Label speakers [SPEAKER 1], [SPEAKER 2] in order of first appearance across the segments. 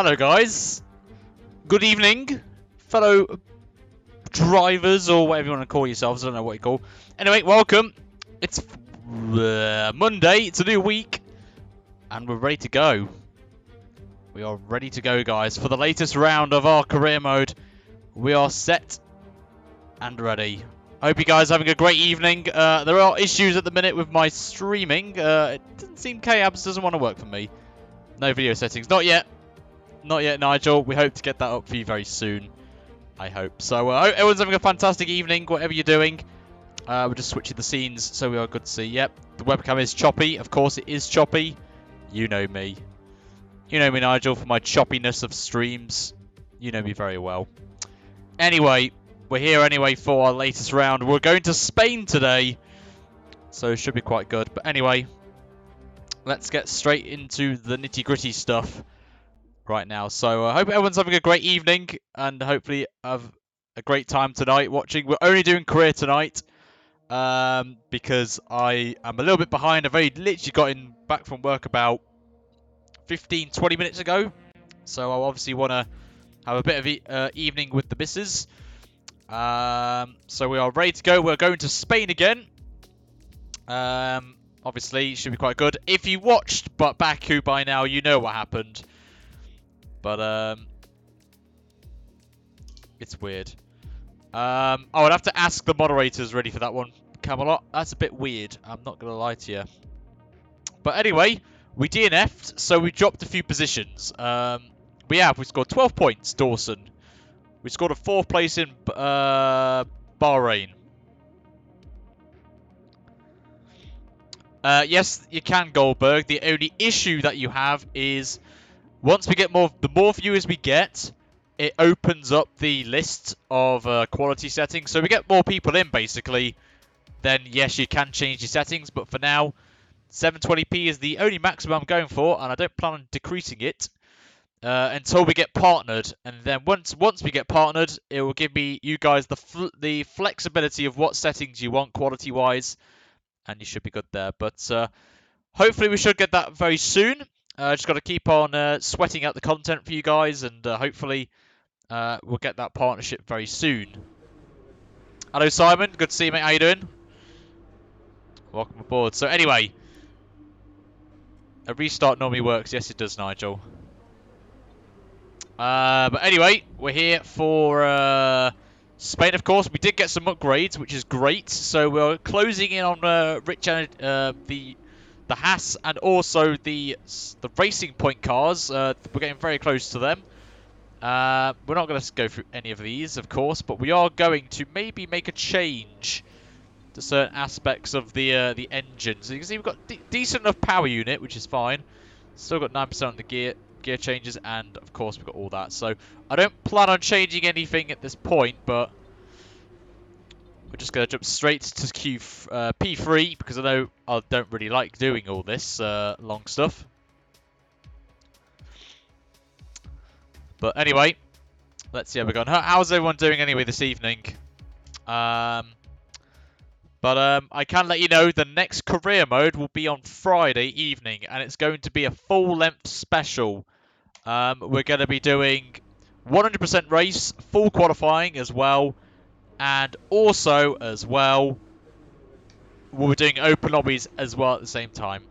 [SPEAKER 1] Hello guys, good evening, fellow drivers or whatever you want to call yourselves, I don't know what you call. Anyway, welcome, it's Monday, it's a new week, and we're ready to go. We are ready to go guys, for the latest round of our career mode. We are set and ready. I hope you guys are having a great evening. There are issues at the minute with my streaming, it doesn't seem K-Abs doesn't want to work for me. No video settings, not yet. Not yet, Nigel. We hope to get that up for you very soon. I hope. So, I hope everyone's having a fantastic evening, whatever you're doing. We're just switching the scenes, so we are good to see. Yep, the webcam is choppy. Of course, it is choppy. You know me. You know me, Nigel, for my choppiness of streams. You know me very well. Anyway, we're here anyway for our latest round. We're going to Spain today, so it should be quite good. But anyway, let's get straight into the nitty-gritty stuff right now. So I hope everyone's having a great evening and hopefully have a great time tonight watching. We're only doing career tonight because I am a little bit behind. I've only literally gotten back from work about 15-20 minutes ago, so I obviously want to have a bit of evening with the missus. So we are ready to go. We're going to Spain again. Obviously should be quite good. If you watched Baku by now, you know what happened. But, it's weird. I would have to ask the moderators ready for that one, Camelot. That's a bit weird. I'm not going to lie to you. But anyway, we DNF'd, so we dropped a few positions. We scored 12 points, Dawson. We scored a 4th place in Bahrain. Yes, you can, Goldberg. The only issue that you have is once we get the more viewers we get, it opens up the list of quality settings. So we get more people in, basically, then yes, you can change your settings. But for now, 720p is the only maximum I'm going for, and I don't plan on decreasing it until we get partnered. And then once we get partnered, it will give you guys the flexibility of what settings you want quality-wise, and you should be good there. But hopefully we should get that very soon. Just got to keep on sweating out the content for you guys, and hopefully we'll get that partnership very soon. Hello, Simon. Good to see you, mate. How you doing? Welcome aboard. So anyway, a restart normally works. Yes, it does, Nigel. But anyway, we're here for Spain, of course. We did get some upgrades, which is great. So we're closing in on the Haas and also the Racing Point cars. We're getting very close to them. We're not going to go through any of these, of course, but we are going to maybe make a change to certain aspects of the engine. So you can see we've got decent enough power unit, which is fine. Still got 9% on the gear changes, and of course we've got all that. So I don't plan on changing anything at this point, but we're just going to jump straight to P3 because I know I don't really like doing all this long stuff. But anyway, let's see how we're going. How's everyone doing anyway this evening? I can let you know the next career mode will be on Friday evening, and it's going to be a full-length special. We're going to be doing 100% race, full qualifying as well, and also as well, we're doing open lobbies as well at the same time.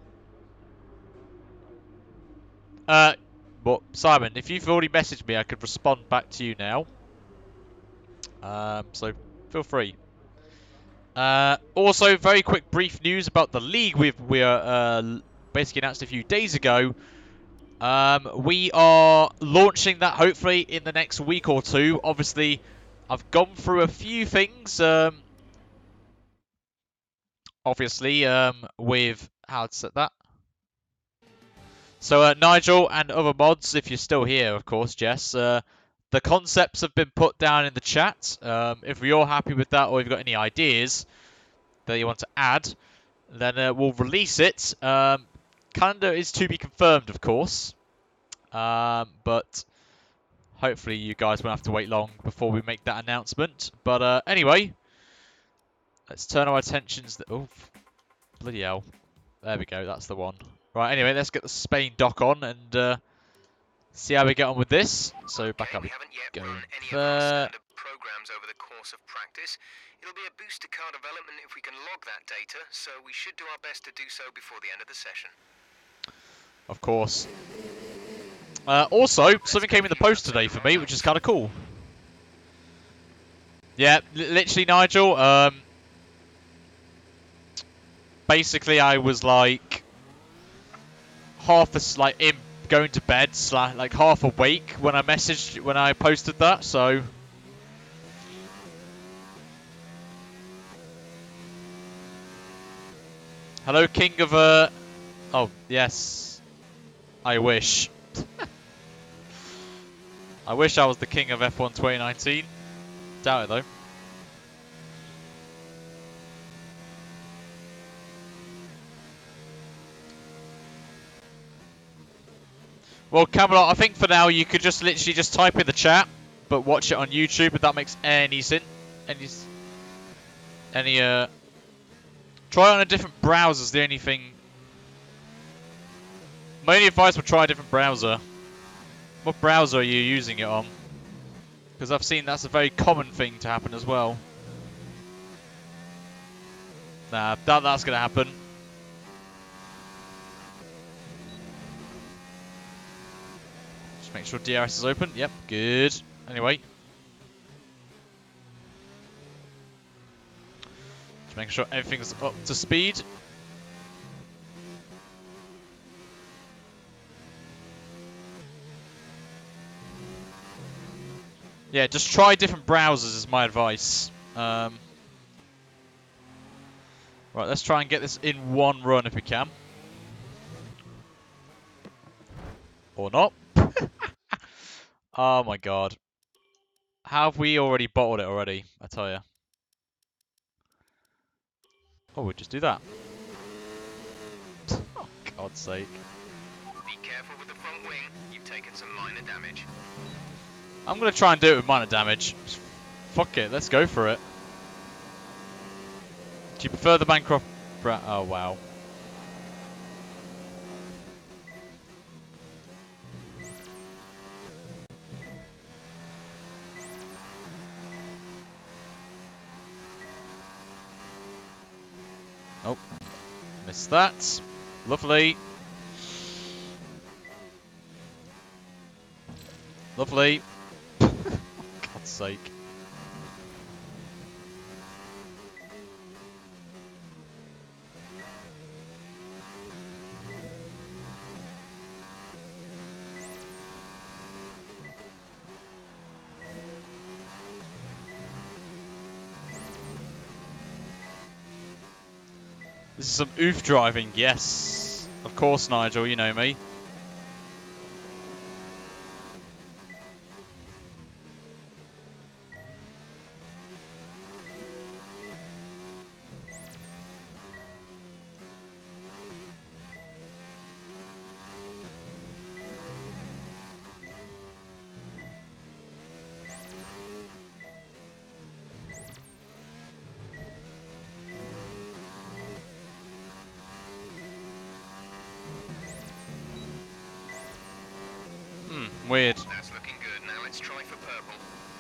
[SPEAKER 1] But Simon, if you've already messaged me, I could respond back to you now. So feel free. Also, very quick brief news about the league we basically announced a few days ago. We are launching that hopefully in the next week or two. Obviously, I've gone through a few things. Obviously, with how to set that. So Nigel and other mods, if you're still here, of course, Jess. The concepts have been put down in the chat. If you're happy with that, or if you've got any ideas that you want to add, then we'll release it. Calendar is to be confirmed, of course. But hopefully you guys won't have to wait long before we make that announcement. But anyway, let's turn our attentions... Oh, bloody hell. There we go, that's the one. Right, anyway, let's get the Spain dock on and see how we get on with this. So back up.
[SPEAKER 2] We haven't yet
[SPEAKER 1] Go
[SPEAKER 2] run any of our
[SPEAKER 1] there.
[SPEAKER 2] standard programs over the course of practice. It'll be a boost to car development if we can log that data, so we should do our best to do so before the end of the session.
[SPEAKER 1] Of course. Also, something came in the post today for me, which is kind of cool. Yeah, literally, Nigel. Basically, I was like going to bed, like half awake when I posted that. So, hello, King of Oh yes, I wish. I wish I was the king of F1 2019. Doubt it though. Well, Camelot, I think for now you could just literally just type in the chat, but watch it on YouTube if that makes any sense. Try on a different browser is the only thing. My only advice would try a different browser. What browser are you using it on? Because I've seen that's a very common thing to happen as well. Nah, that's gonna happen. Just make sure DRS is open. Yep, good. Anyway. Just making sure everything's up to speed. Yeah, just try different browsers is my advice. Right, let's try and get this in one run if we can. Or not. Oh my god. How have we already bottled it already? I tell you. Oh, we'll just do that. Oh, God's sake.
[SPEAKER 2] Be careful with the front wing. You've taken some minor damage.
[SPEAKER 1] I'm going to try and do it with minor damage. Fuck it, let's go for it. Do you prefer the Bancroft... Oh, wow. Oh, missed that. Lovely. Lovely. God's sake. This is some oof driving, yes. Of course, Nigel, you know me. Weird.
[SPEAKER 2] That's looking good. Now let's try for purple.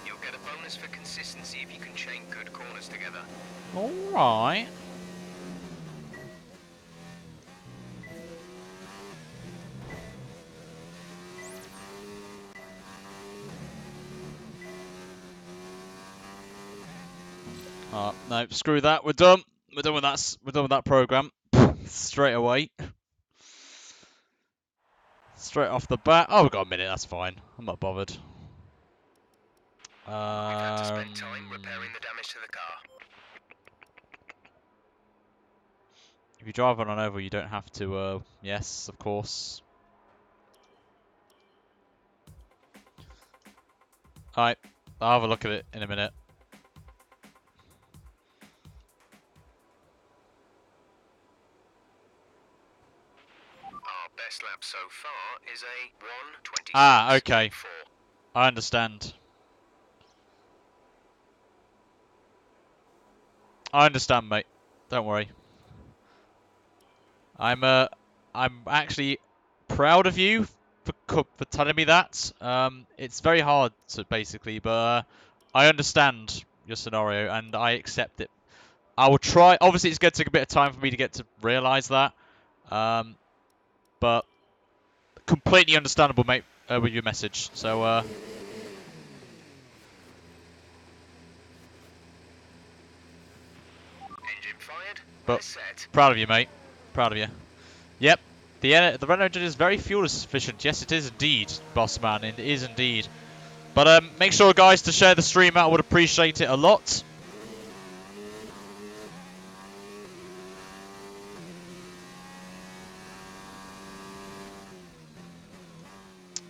[SPEAKER 2] You'll get a bonus for consistency if you can chain good corners together.
[SPEAKER 1] Alright. No, screw that. We're done. We're done with that. We're done with that program. Straight away. Straight off the bat. Oh, we've got a minute. That's fine. I'm not bothered.
[SPEAKER 2] We've had to spend time repairing the damage to the car.
[SPEAKER 1] If you drive on an oval, you don't have to. Yes, of course. Alright. I'll have a look at it in a minute.
[SPEAKER 2] Our best lap so far is a 1:26.4.
[SPEAKER 1] Ah, okay. I understand. I understand, mate. Don't worry. I'm actually proud of you for telling me that. It's very hard to basically, but I understand your scenario and I accept it. I will try. Obviously, it's going to take a bit of time for me to get to realise that, but completely understandable, mate, with your message. So,
[SPEAKER 2] Engine fired.
[SPEAKER 1] but
[SPEAKER 2] Set.
[SPEAKER 1] proud of you, mate. Proud of you. Yep. The Renault engine is very fuel efficient. Yes, it is indeed, boss man. It is indeed. But make sure, guys, to share the stream out. I would appreciate it a lot.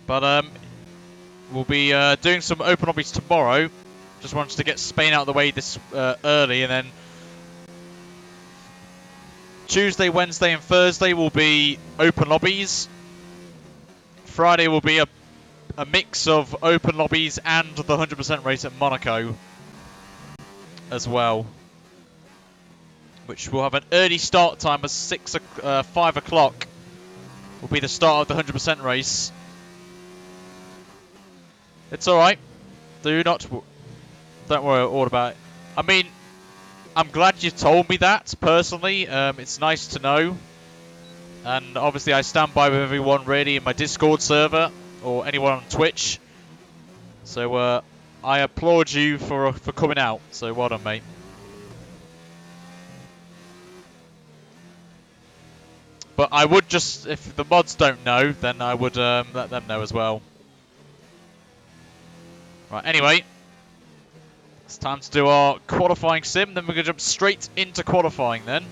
[SPEAKER 1] But we'll be doing some open lobbies tomorrow. Just wanted to get Spain out of the way this early, and then Tuesday, Wednesday, and Thursday will be open lobbies. Friday will be a mix of open lobbies and the 100% race at Monaco as well, which will have an early start time of 5 o'clock. Will be the start of the 100% race. It's all right. Don't worry all about it. I mean, I'm glad you told me that personally. It's nice to know, and obviously I stand by with everyone really in my Discord server or anyone on Twitch. So I applaud you for coming out. So well done, mate. But I would just, if the mods don't know, then I would let them know as well. Right. Anyway. It's time to do our qualifying sim, then we're going to jump straight into qualifying then.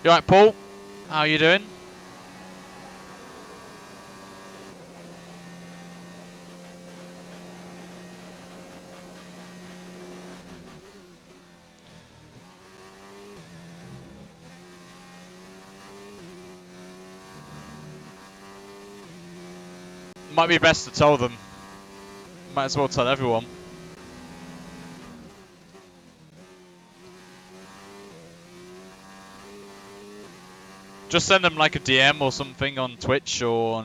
[SPEAKER 1] You alright, Paul? How are you doing? Might be best to tell them. Might as well tell everyone. Just send them like a DM or something on Twitch or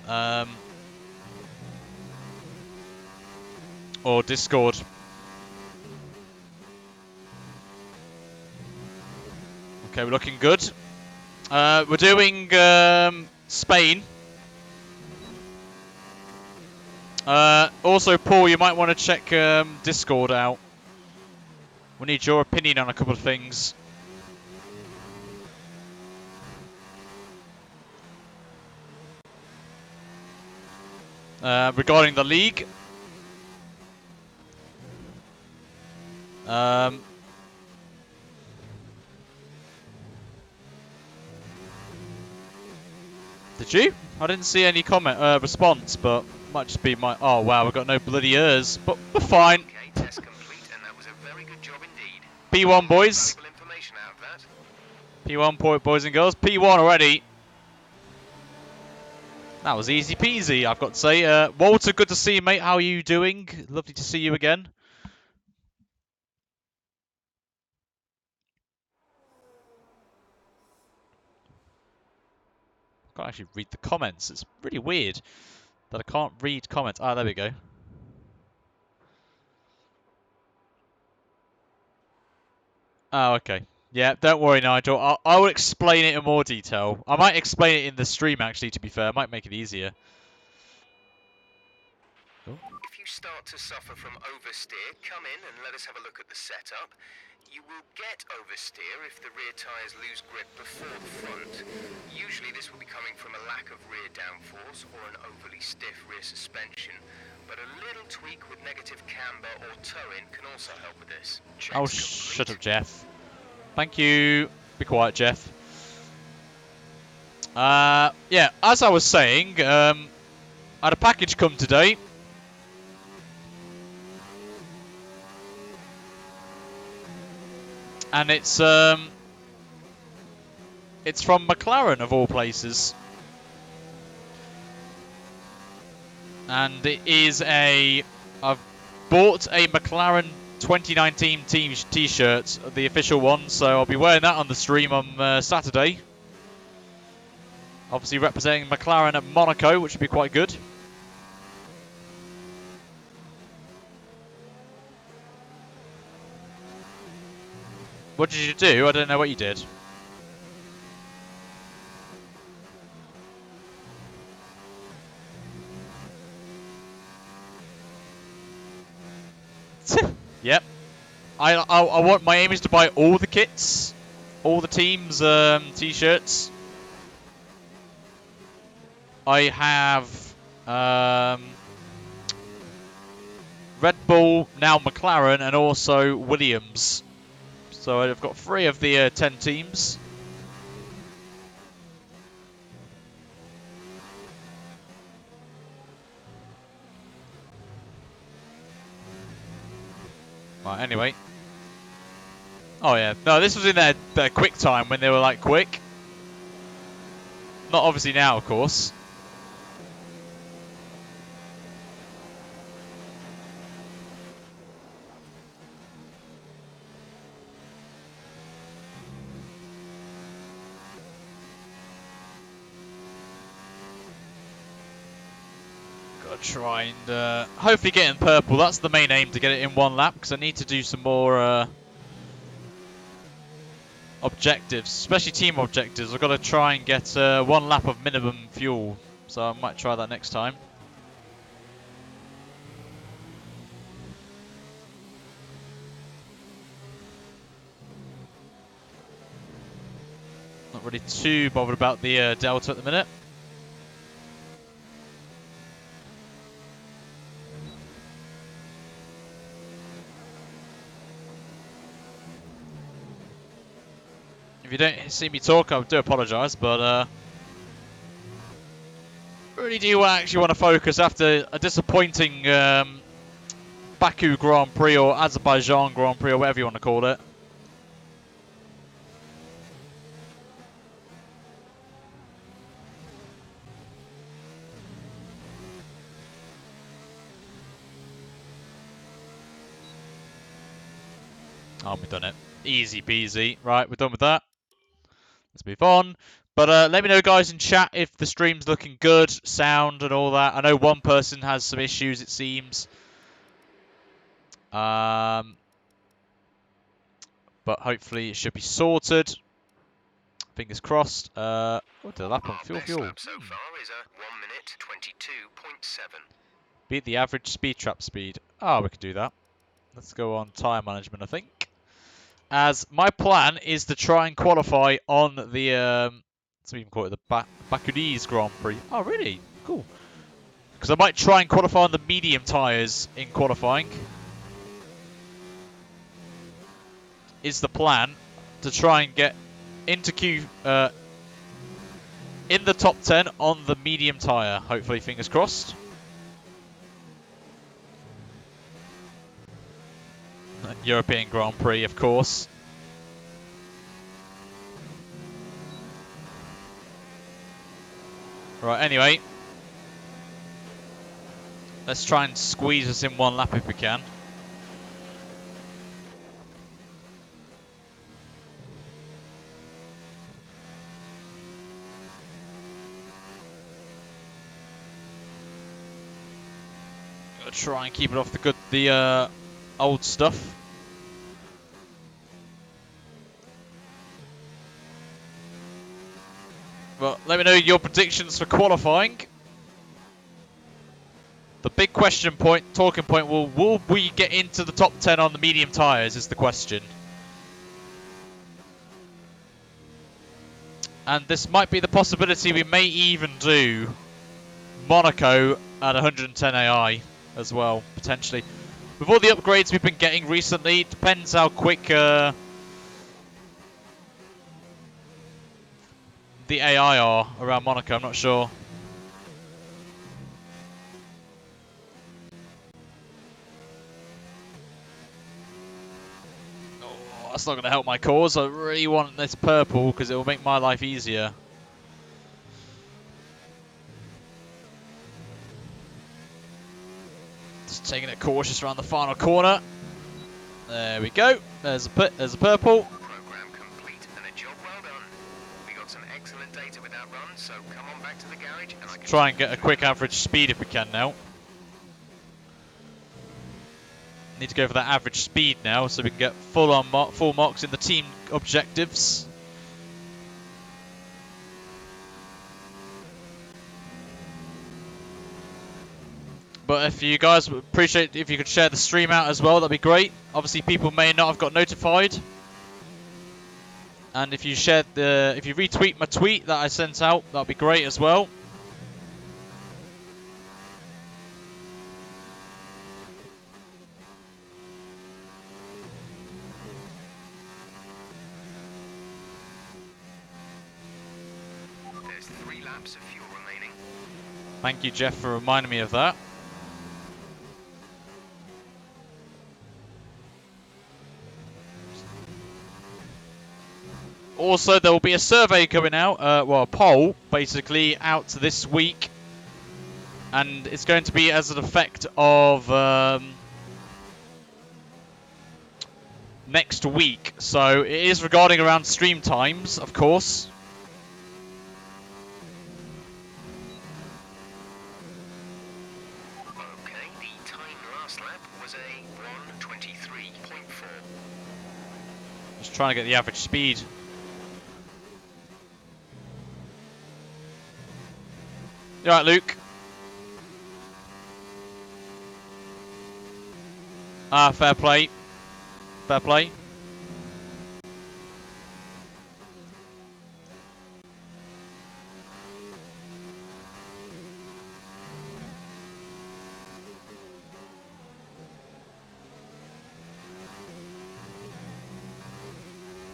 [SPEAKER 1] on or Discord. Okay, we're looking good. We're doing Spain. Also, Paul, you might want to check Discord out. We need your opinion on a couple of things. Regarding the league. Did you? I didn't see any comment response, but might just be my. Oh wow, we've got no bloody ears, but we're fine.
[SPEAKER 2] Okay, test complete, and that was a very good job indeed.
[SPEAKER 1] P1 boys.
[SPEAKER 2] Valuable information out of that.
[SPEAKER 1] P1 boys and girls. P1 already. That was easy peasy, I've got to say. Walter, good to see you, mate. How are you doing? Lovely to see you again. I can't actually read the comments. It's really weird that I can't read comments. Ah, there we go. Oh, okay. Yeah, don't worry, Nigel. I will explain it in more detail. I might explain it in the stream, actually, to be fair. I might make it easier. Oh.
[SPEAKER 2] If you start to suffer from oversteer, come in and let us have a look at the setup. You will get oversteer if the rear tyres lose grip before the front. Usually this will be coming from a lack of rear downforce or an overly stiff rear suspension, but a little tweak with negative camber or toe-in can also help with this.
[SPEAKER 1] Oh, shut up, Jeff. Thank you. Be quiet, Jeff. Yeah, as I was saying, I had a package come today. And it's from McLaren of all places, and it is I've bought a McLaren 2019 team t-shirts, the official ones, so I'll be wearing that on the stream on Saturday. Obviously representing McLaren at Monaco, which would be quite good. What did you do? I don't know what you did. Yep. I want, my aim is to buy all the kits, all the teams' t-shirts. I have Red Bull, now McLaren, and also Williams. So I've got 3 of the 10 teams. Right, anyway. Oh yeah, no, this was in their quick time when they were like quick. Not obviously now, of course. Gotta try and hopefully get in purple. That's the main aim, to get it in 1 lap, because I need to do some more objectives, especially team objectives. I've got to try and get 1 lap of minimum fuel, so I might try that next time. Not really too bothered about the Delta at the minute. If you don't see me talk, I do apologise, but really do actually want to focus after a disappointing Baku Grand Prix or Azerbaijan Grand Prix or whatever you want to call it. Oh, we've done it. Easy peasy. Right, we're done with that. Let's move on. But let me know, guys, in chat if the stream's looking good, sound and all that. I know one person has some issues, it seems. But hopefully it should be sorted. Fingers crossed. What did a lap on fuel?
[SPEAKER 2] Lap so far is a 1 minute 22.7.
[SPEAKER 1] Beat the average speed trap speed. Oh, we could do that. Let's go on tyre management, I think. As my plan is to try and qualify on the, let's even call it the Baku's Grand Prix. Oh, really? Cool. Because I might try and qualify on the medium tyres in qualifying. Is the plan to try and get into Q, in the top 10 on the medium tyre. Hopefully, fingers crossed. European Grand Prix, of course. Right, anyway. Let's try and squeeze us in 1 lap if we can. Gotta try and keep it off the old stuff. Well, let me know your predictions for qualifying. The big question point, talking point, will we get into the top 10 on the medium tyres is the question. And this might be the possibility we may even do Monaco at 110 AI as well, potentially. With all the upgrades we've been getting recently, it depends how quick the AI are around Monaco, I'm not sure. Oh, that's not going to help my cause. I really want this purple because it will make my life easier. Just taking it cautious around the final corner. There we go. There's a purple.
[SPEAKER 2] Program complete and a job well done. We got some excellent data with that run, so come on back to the garage and I can
[SPEAKER 1] Try and get a quick average speed if we can now. Need to go for that average speed now so we can get full marks in the team objectives. But if you guys would appreciate if you could share the stream out as well, that'd be great. Obviously people may not have got notified. And if you retweet my tweet that I sent out, that'd be great as well.
[SPEAKER 2] There's 3 laps of fuel remaining.
[SPEAKER 1] Thank you, Jeff, for reminding me of that. Also, there will be a survey coming out, well, a poll, basically, out this week. And it's going to be as an effect of next week. So, it is regarding around stream times, of course.
[SPEAKER 2] Okay, the time last lap was a 1:23.4.
[SPEAKER 1] Just trying to get the average speed. You alright, Luke? Ah, fair play. Fair play.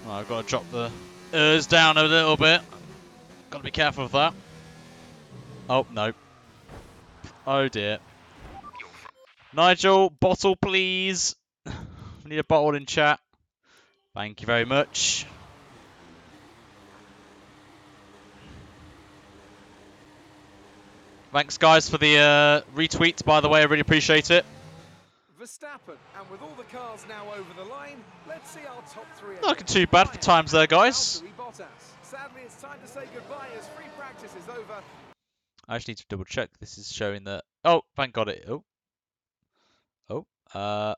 [SPEAKER 1] Well, I've got to drop the Rs down a little bit. Got to be careful of that. Oh, no. Oh, dear. Nigel, bottle, please. We need a bottle in chat. Thank you very much. Thanks, guys, for the retweets, by the way. I really appreciate it.
[SPEAKER 3] Verstappen, and with all the cars now over the line, let's see our top 3.
[SPEAKER 1] Not looking too bad for times there, guys.
[SPEAKER 3] Sadly, it's time to say goodbye as free practice is over.
[SPEAKER 1] I actually need to double check. This is showing that. Oh, thank God it. Why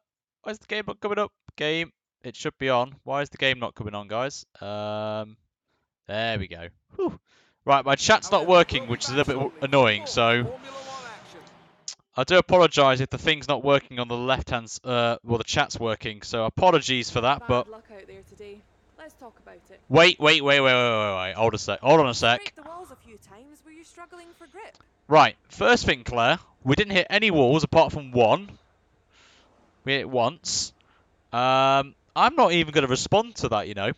[SPEAKER 1] is the game not coming up? Game. It should be on. Why is the game not coming on, guys? There we go. Whew. Right, my chat's not working, which is a little bit annoying. So I do apologise if the thing's not working on the left-hand. Well, the chat's working. So apologies for that. But
[SPEAKER 4] Bad luck out there today. Let's talk about it.
[SPEAKER 1] wait. Hold a sec. Hold on a sec.
[SPEAKER 4] Scraped the walls a few times. Were you struggling for grip?
[SPEAKER 1] Right. First thing, Claire. We didn't hit any walls apart from one. We hit it once. I'm not even going to respond to that, you know.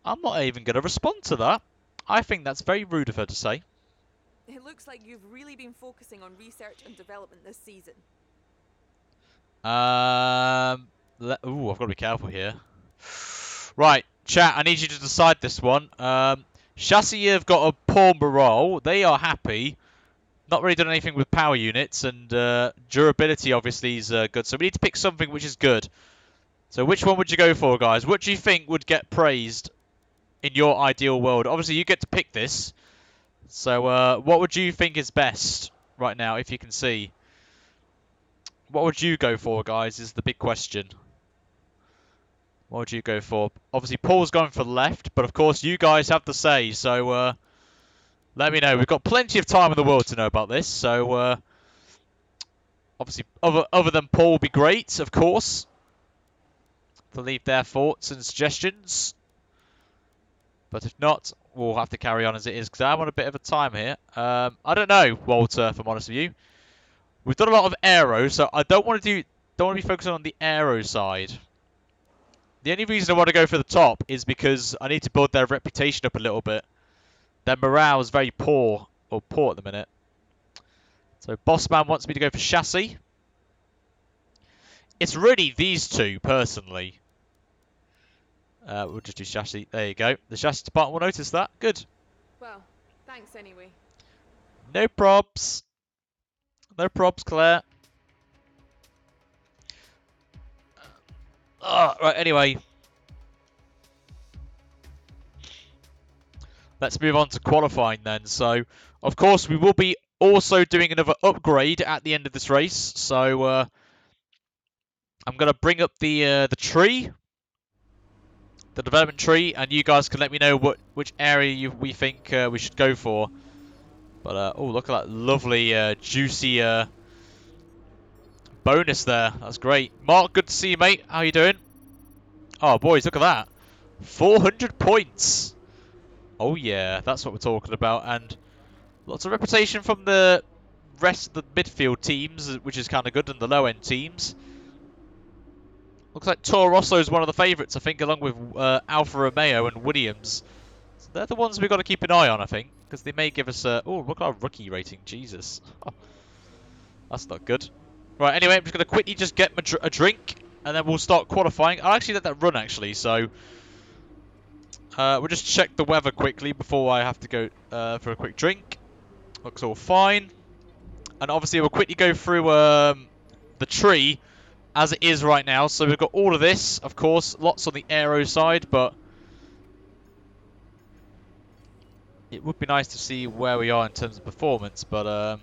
[SPEAKER 1] I'm not even going to respond to that. I think that's very rude of her to say.
[SPEAKER 4] It looks like you've really been focusing on research and development this season.
[SPEAKER 1] Ooh, I've got to be careful here. Right, chat, I need you to decide this one. Chassis have got a poor morale. They are happy. Not really done anything with power units, and durability obviously is good. So we need to pick something which is good. So which one would you go for, guys? What do you think would get praised in your ideal world? Obviously, you get to pick this. So what would you think is best right now, if you can see? What would you go for, guys, is the big question. What would you go for? Obviously, Paul's going for the left, but of course, you guys have the say. So let me know. We've got plenty of time in the world to know about this. So obviously, other than Paul would be great, of course, to leave their thoughts and suggestions. But if not, we'll have to carry on as it is, because I'm on a bit of a time here. I don't know, Walter, if I'm honest with you. We've done a lot of aero, so I don't want to be focusing on the aero side. The only reason I want to go for the top is because I need to build their reputation up a little bit. Their morale is very poor, or poor at the minute. So Bossman wants me to go for chassis. It's really these two, personally. We'll just do chassis. There you go. The chassis department will notice that. Good.
[SPEAKER 4] Well, thanks anyway.
[SPEAKER 1] No probs. No probs, Claire. Right, anyway. Let's move on to qualifying then. So, of course, we will be also doing another upgrade at the end of this race. So, I'm going to bring up the tree, the development tree, and you guys can let me know which area we think we should go for. But, oh, look at that lovely, juicy bonus there. That's great. Mark, good to see you, mate. How you doing? Oh, boys, look at that. 400 points. Oh, yeah, that's what we're talking about. And lots of reputation from the rest of the midfield teams, which is kind of good, and the low-end teams. Looks like Toro Rosso is one of the favourites, I think, along with Alfa Romeo and Williams. So they're the ones we've got to keep an eye on, I think, because they may give us a... Oh, look at our rookie rating. Jesus. That's not good. Right, anyway, I'm just going to quickly just get a drink, and then we'll start qualifying. I'll actually let that run, actually, so... we'll just check the weather quickly before I have to go for a quick drink. Looks all fine. And obviously we'll quickly go through the tree as it is right now. So we've got all of this, of course, lots on the aero side, but it would be nice to see where we are in terms of performance, but doesn't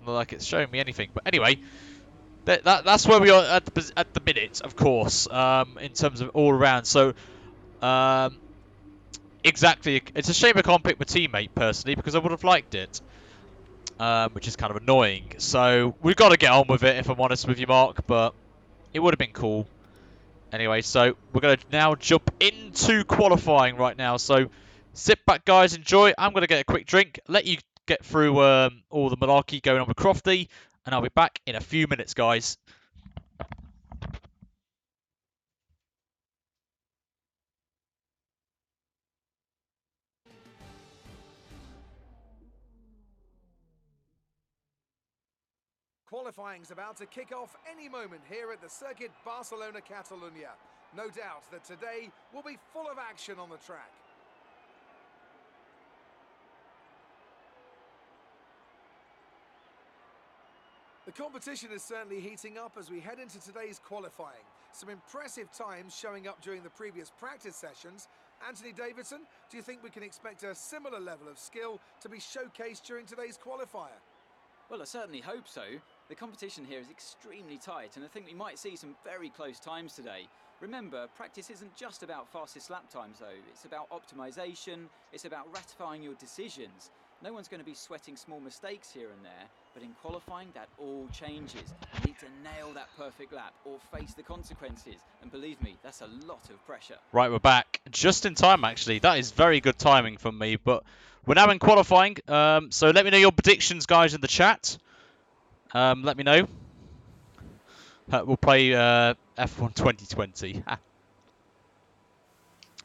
[SPEAKER 1] look like it's showing me anything. But anyway, that's where we are at the minute, of course, in terms of all around. So exactly, it's a shame I can't pick my teammate personally because I would have liked it. Which is kind of annoying. So we've got to get on with it, if I'm honest with you, Mark, but it would have been cool. Anyway, so we're going to now jump into qualifying right now. So sit back, guys, enjoy. I'm going to get a quick drink, let you get through all the malarkey going on with Crofty, and I'll be back in a few minutes, guys.
[SPEAKER 3] Qualifying's about to kick off any moment here at the Circuit Barcelona Catalunya. No doubt that today will be full of action on the track. The competition is certainly heating up as we head into today's qualifying. Some impressive times showing up during the previous practice sessions. Anthony Davidson, do you think we can expect a similar level of skill to be showcased during today's qualifier?
[SPEAKER 5] Well, I certainly hope so. The competition here is extremely tight, and I think we might see some very close times today. Remember, practice isn't just about fastest lap times, though. It's about optimization, it's about ratifying your decisions. No one's going to be sweating small mistakes here and there, but in qualifying, that all changes. You need to nail that perfect lap or face the consequences. And believe me, that's a lot of pressure.
[SPEAKER 1] Right, we're back. Just in time, actually. That is very good timing from me, but we're now in qualifying. So let me know your predictions, guys, in the chat. Let me know. We'll play F1 2020.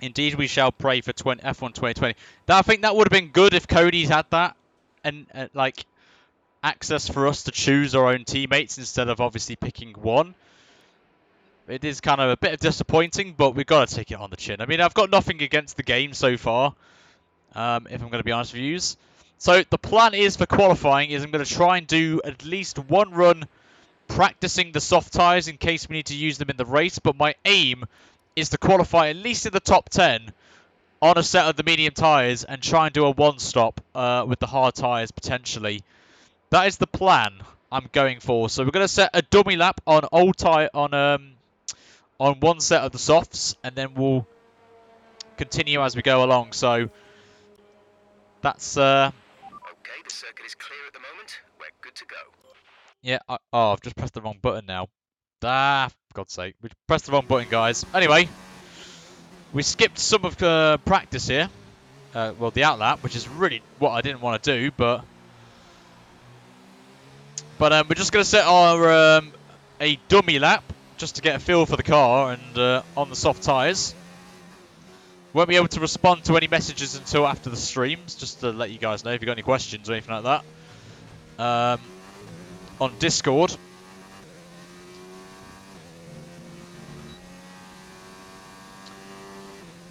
[SPEAKER 1] Indeed, we shall pray for F1 2020. I think that would have been good if Cody's had that and like access for us to choose our own teammates instead of obviously picking one. It is kind of a bit disappointing, but we've got to take it on the chin. I mean, I've got nothing against the game so far, if I'm going to be honest with you. So the plan is for qualifying is I'm going to try and do at least one run practicing the soft tyres in case we need to use them in the race, but my aim is to qualify at least in the top 10 on a set of the medium tyres and try and do a one-stop with the hard tyres potentially. That is the plan I'm going for. So we're going to set a dummy lap on old tyre on one set of the softs, and then we'll continue as we go along. So that's
[SPEAKER 2] Okay, the circuit is clear at the moment. We're good to go.
[SPEAKER 1] yeah. Oh, I've just pressed the wrong button now. For God's sake, we pressed the wrong button, guys. Anyway, we skipped some of practice here. Well, the outlap, which is really what I didn't want to do, but we're just going to set our a dummy lap just to get a feel for the car and on the soft tyres. Won't be able to respond to any messages until after the streams, just to let you guys know if you've got any questions or anything like that. On Discord.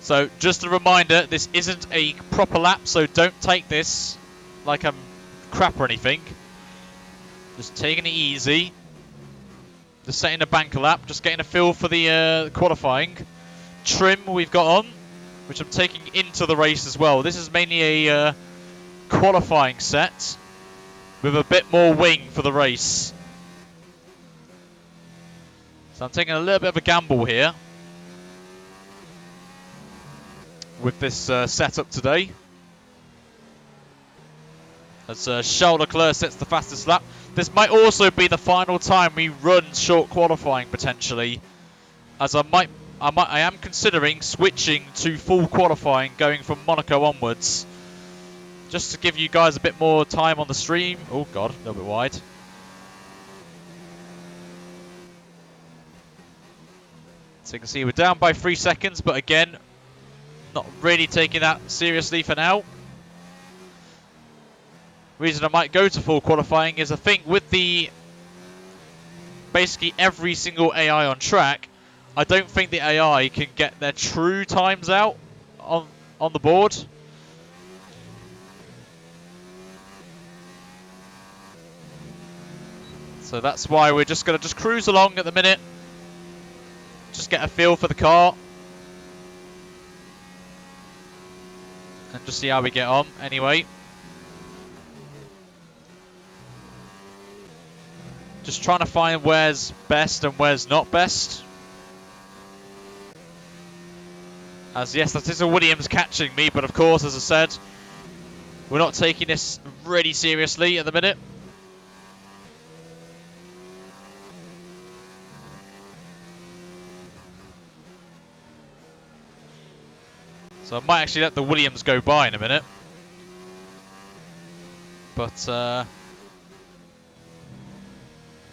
[SPEAKER 1] So, just a reminder, this isn't a proper lap, so don't take this like I'm crap or anything. Just taking it easy. Just setting a banker lap, just getting a feel for the qualifying. Trim we've got on, which I'm taking into the race as well. This is mainly a qualifying set with a bit more wing for the race. So I'm taking a little bit of a gamble here with this setup today. As Charles Leclerc sets the fastest lap. This might also be the final time we run short qualifying potentially, as I am considering switching to full qualifying going from Monaco onwards, just to give you guys a bit more time on the stream. Oh god, a little bit wide. So you can see we're down by 3 seconds, but again, not really taking that seriously for now. Reason I might go to full qualifying is I think with the basically every single AI on track, I don't think the AI can get their true times out on the board. So that's why we're just going to cruise along at the minute. Just get a feel for the car. And just see how we get on anyway. Just trying to find where's best and where's not best. As yes, that is a Williams catching me, but of course, as I said, we're not taking this really seriously at the minute. So I might actually let the Williams go by in a minute. But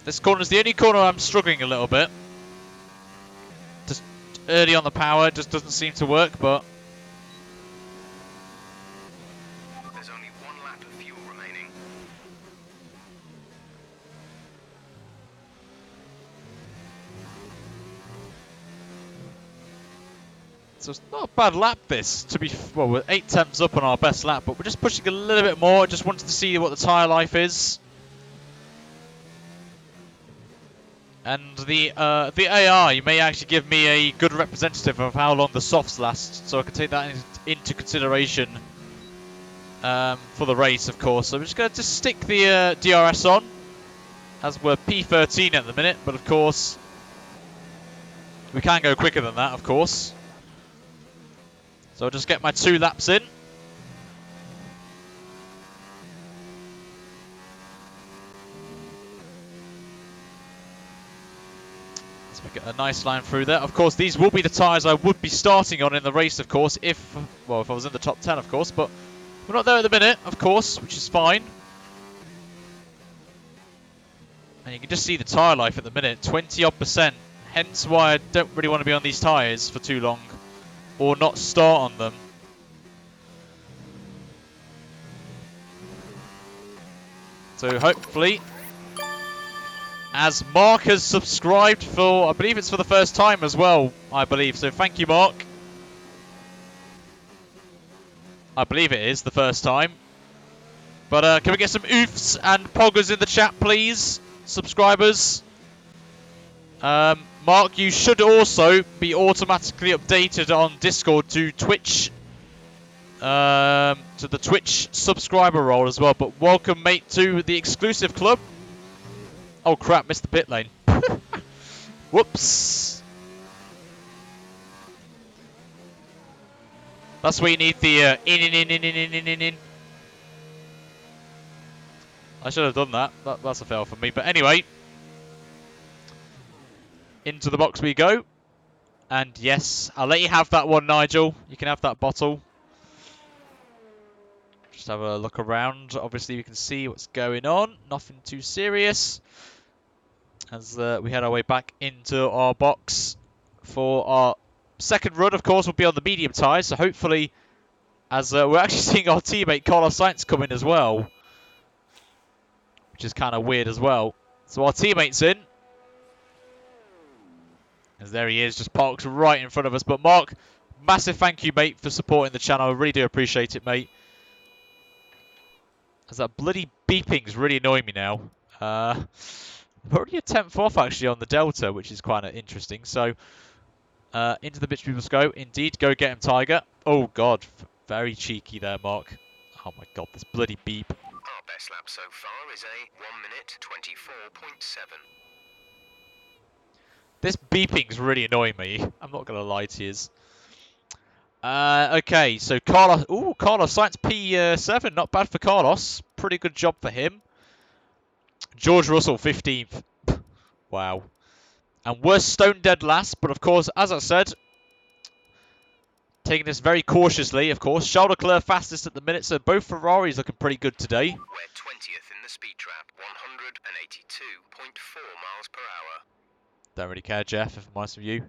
[SPEAKER 1] this corner is the only corner I'm struggling a little bit. Just early on the power, just doesn't seem to work, but
[SPEAKER 2] There's only 1 lap of fuel remaining.
[SPEAKER 1] so it's not a bad lap this, to be, well, we're 8 tenths up on our best lap, but we're just pushing a little bit more. I just wanted to see what the tyre life is. And the AI may actually give me a good representative of how long the softs last, so I can take that into consideration for the race, of course. So I'm just going to stick the DRS on, as we're P13 at the minute, but of course we can go quicker than that, of course. So I'll just get my 2 laps in. So we get a nice line through there. Of course, these will be the tyres I would be starting on in the race, of course, if I was in the top 10, of course, but we're not there at the minute, of course, which is fine. And you can just see the tyre life at the minute, 20-odd%. Hence why I don't really want to be on these tyres for too long, or not start on them. So hopefully, as Mark has subscribed for, I believe it's for the first time as well, I believe. So thank you, Mark. I believe it is the first time. But can we get some oofs and poggers in the chat, please? Subscribers. Mark, you should also be automatically updated on Discord to Twitch. To the Twitch subscriber role as well. But welcome, mate, to the exclusive club. Oh crap, missed the pit lane. Whoops. That's where you need the in. I should have done that. That's a fail for me. But anyway, into the box we go. And yes, I'll let you have that one, Nigel. You can have that bottle. Just have a look around. Obviously, we can see what's going on. Nothing too serious. As we head our way back into our box for our second run, of course, we'll be on the medium tyres. So hopefully, as we're actually seeing our teammate Carlos Sainz come in as well, which is kind of weird as well. So our teammate's in. As there he is, just parks right in front of us. But Mark, massive thank you, mate, for supporting the channel. I really do appreciate it, mate. As that bloody beeping's really annoying me now. We're already a 10th off actually on the Delta, which is quite interesting. So into the bitch people go. Indeed, go get him, Tiger. Oh God, very cheeky there, Mark. Oh my God, this bloody beep.
[SPEAKER 2] Our best lap so far is a 1 minute 24.7.
[SPEAKER 1] This beeping's really annoying me. I'm not gonna lie to you. Okay, so Carlos. Ooh, Carlos Sainz P7. Not bad for Carlos. Pretty good job for him. George Russell 15th. Wow. And we're stone dead last, but of course, as I said, taking this very cautiously, of course. Charles Leclerc fastest at the minute, so both Ferraris looking pretty good today.
[SPEAKER 2] We're 20th in the speed trap, 182.4 miles per hour.
[SPEAKER 1] Don't really care, Jeff, if I'm honest with you.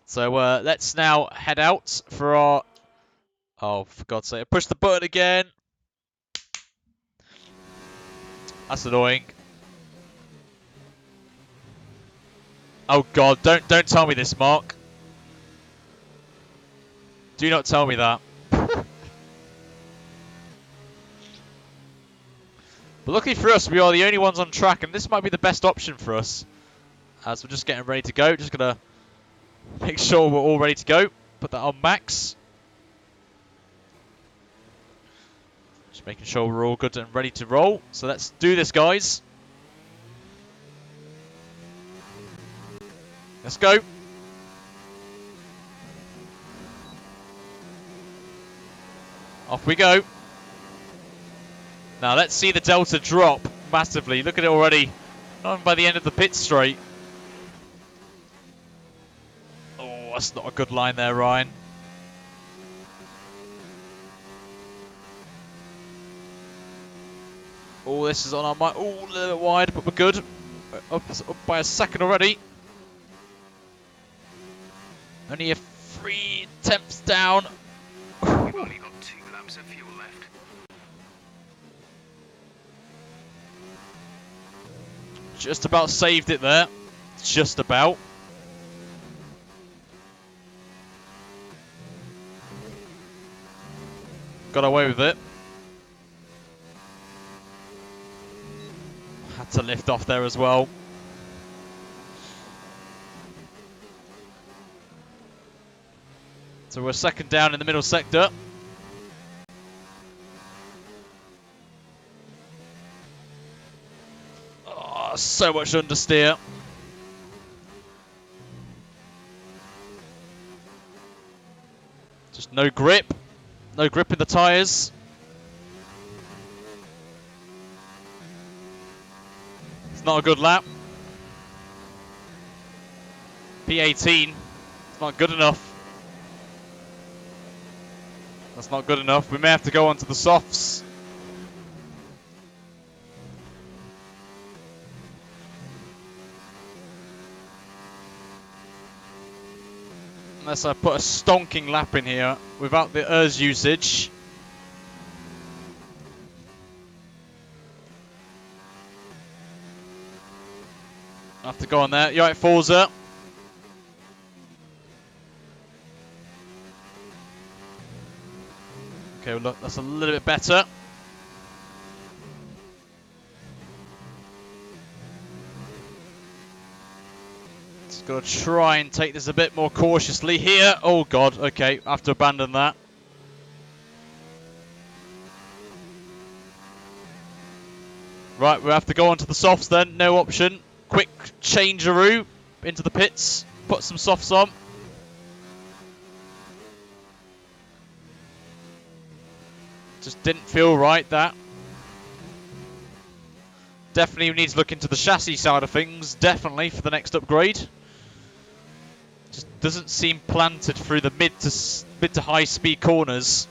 [SPEAKER 1] So let's now head out for our... Oh, for God's sake, I pushed the button again. That's annoying. Oh God, don't tell me this, Mark. Do not tell me that. But luckily for us, we are the only ones on track, and this might be the best option for us. As we're just getting ready to go, just gonna make sure we're all ready to go. Put that on max. Just making sure we're all good and ready to roll. So let's do this, guys. Let's go. Off we go. Now let's see the Delta drop massively. Look at it already. Not by the end of the pit straight. Oh, that's not a good line there, Ryan. Oh, this is on our mind. Oh, a little bit wide, but we're good. Up by a second already. Only a 3/10 down.
[SPEAKER 2] We've only got 2 laps of fuel left.
[SPEAKER 1] Just about saved it there. Just about. Got away with it. Had to lift off there as well. So we're second down in the middle sector. Oh, so much understeer. Just no grip. No grip in the tyres. It's not a good lap. P18. It's not good enough. That's not good enough. We may have to go onto the softs. Unless I put a stonking lap in here without the ERS usage. I have to go on there. You're right, Forza. Okay, well, look, that's a little bit better. Just got to try and take this a bit more cautiously here. Oh, God. Okay, I have to abandon that. Right, we have to go onto the softs then. No option. Quick changeroo into the pits. Put some softs on. Just didn't feel right, that. Definitely need to look into the chassis side of things, definitely, for the next upgrade. Just doesn't seem planted through the mid to high speed corners.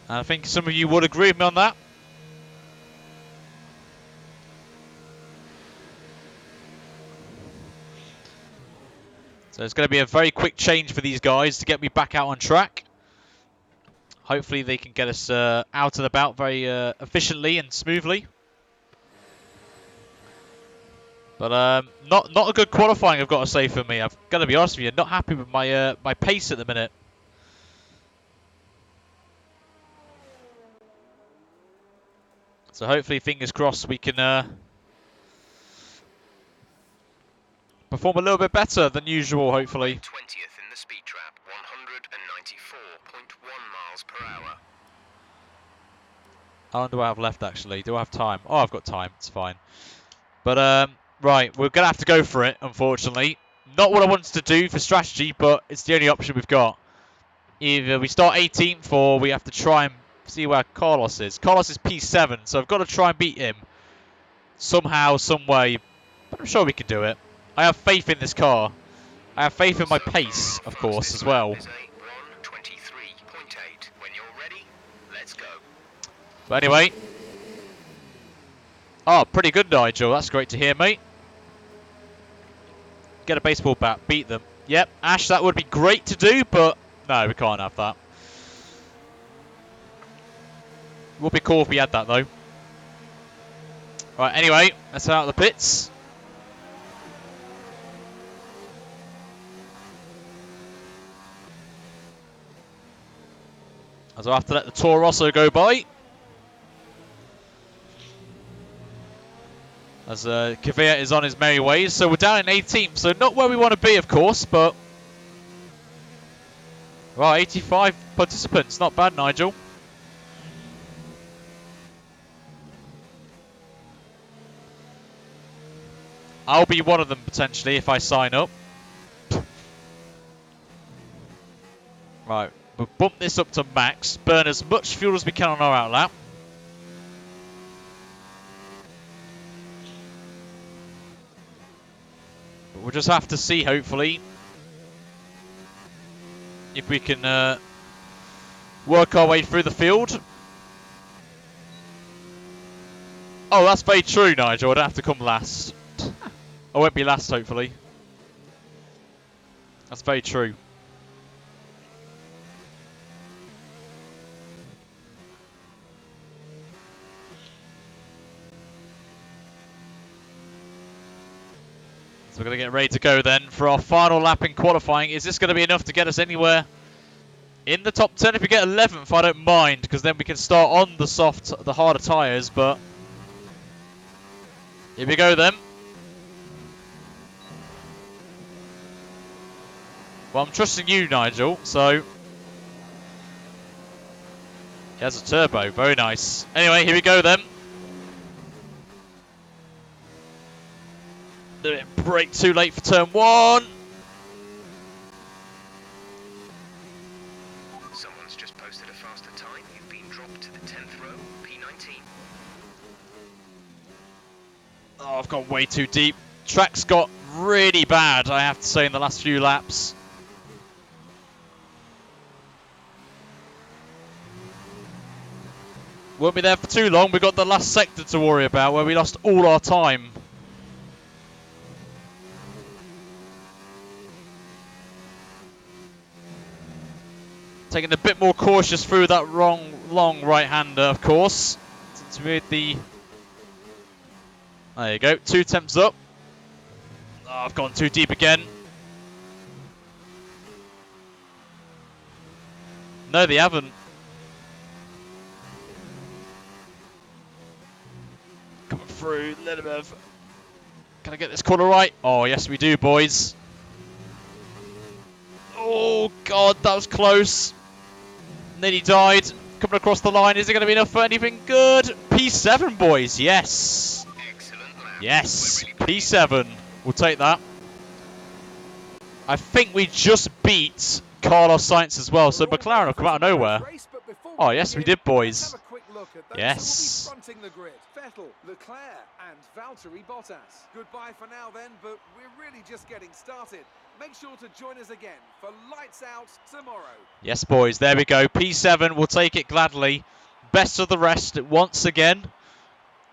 [SPEAKER 1] And I think some of you would agree with me on that. So it's going to be a very quick change for these guys to get me back out on track. Hopefully they can get us out and about very efficiently and smoothly. But not a good qualifying, I've got to say, for me. I've got to be honest with you, not happy with my my pace at the minute. So hopefully, fingers crossed, we can perform a little bit better than usual, hopefully.
[SPEAKER 2] 20th in the speed trap, 194.1 miles per hour.
[SPEAKER 1] How long do I have left, actually? Do I have time? Oh, I've got time. It's fine. But, right, we're going to have to go for it, unfortunately. Not what I wanted to do for strategy, but it's the only option we've got. Either we start 18th or we have to try and see where Carlos is. Carlos is P7, so I've got to try and beat him somehow, some way. But I'm sure we can do it. I have faith in this car. I have faith in my pace, of course, as well.
[SPEAKER 2] Is a 1:23.8. When you're ready, let's go.
[SPEAKER 1] But anyway. Oh, pretty good, Nigel. That's great to hear, mate. Get a baseball bat. Beat them. Yep, Ash, that would be great to do, but no, we can't have that. Would be cool if we had that, though. Right, anyway, let's head out of the pits. As I have to let the Toro Rosso go by. As Kvyat is on his merry ways. So we're down in 18th. So not where we want to be, of course, but... Well, 85 participants. Not bad, Nigel. I'll be one of them, potentially, if I sign up. Right. We'll bump this up to max. Burn as much fuel as we can on our outlap. But we'll just have to see, hopefully, if we can work our way through the field. Oh, that's very true, Nigel. I don't have to come last. I won't be last, hopefully. That's very true. So we're going to get ready to go then for our final lap in qualifying. Is this going to be enough to get us anywhere in the top 10? If we get 11th, I don't mind, because then we can start on the harder tyres, but here we go then. Well, I'm trusting you, Nigel, so... He has a turbo, very nice. Anyway, here we go then. Brake too late for turn 1.
[SPEAKER 2] Someone's just posted a faster time. You've been dropped to the 10th row, P19.
[SPEAKER 1] Oh, I've gone way too deep. Track's got really bad, I have to say, in the last few laps. Won't be there for too long. We've got the last sector to worry about where we lost all our time. Taking a bit more cautious through that long right-hander, of course. Since we made the... There you go, 2 temps up. Oh, I've gone too deep again. No, they haven't. Coming through, a little bit of... Can I get this corner right? Oh, yes we do, boys. Oh, God, that was close. Nearly died. Coming across the line. Is it going to be enough for anything good? P7, boys. Yes.
[SPEAKER 2] Excellent lap.
[SPEAKER 1] Yes.
[SPEAKER 2] We're really
[SPEAKER 1] P7. We'll take that. I think we just beat Carlos Sainz as well. So McLaren have come out of nowhere. Oh, yes, we did, boys. Yes.
[SPEAKER 3] Fronting the grid. Vettel, Leclerc, and Valtteri Bottas. Goodbye for now then, but we're really just getting started. Make sure to join us again for Lights Out tomorrow.
[SPEAKER 1] Yes, boys, there we go. P7, we'll take it gladly. Best of the rest once again.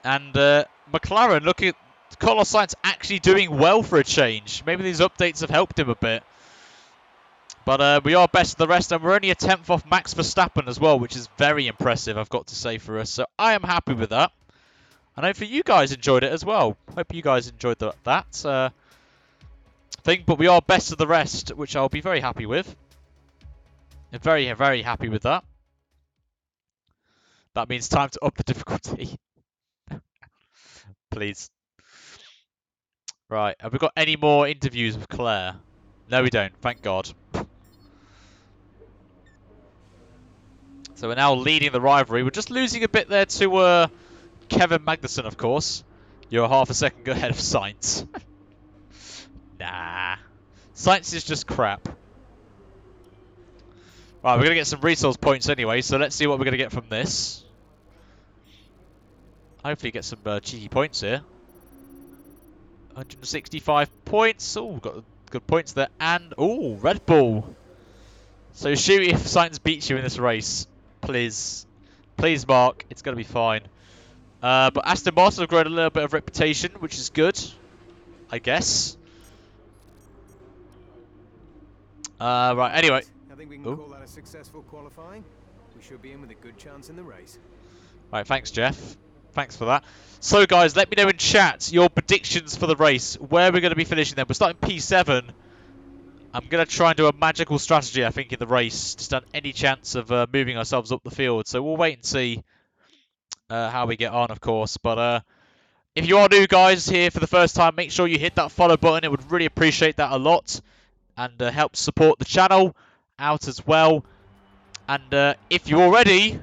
[SPEAKER 1] And McLaren, look at Carlos Sainz actually doing well for a change. Maybe these updates have helped him a bit. But we are best of the rest, and we're only a 10th off Max Verstappen as well, which is very impressive, I've got to say, for us. So I am happy with that. And hopefully you guys enjoyed it as well. Hope you guys enjoyed that thing. But we are best of the rest, which I'll be very happy with. Very, very happy with that. That means time to up the difficulty. please. Right, have we got any more interviews with Claire? No, we don't. Thank God. So we're now leading the rivalry. We're just losing a bit there to Kevin Magnussen, of course. You're half a second ahead of Sainz. Nah. Sainz is just crap. Right, we're going to get some resource points anyway, so let's see what we're going to get from this. Hopefully get some cheeky points here. 165 points. Oh, got good points there. And, oh, Red Bull. So shoot if Sainz beats you in this race. Please. Please, Mark. It's going to be fine. But Aston Martin have grown a little bit of reputation, which is good, I guess. Right, anyway.
[SPEAKER 6] I think we can call that a successful qualifying. We should be in with a good chance in the race.
[SPEAKER 1] Right, thanks, Jeff. Thanks for that. So, guys, let me know in chat your predictions for the race. Where we're going to be finishing then. We're starting P7. I'm going to try and do a magical strategy, I think, in the race to stand any chance of moving ourselves up the field. So we'll wait and see how we get on, of course. But if you are new, guys, here for the first time, make sure you hit that follow button. It would really appreciate that a lot. And help support the channel out as well. And if you already...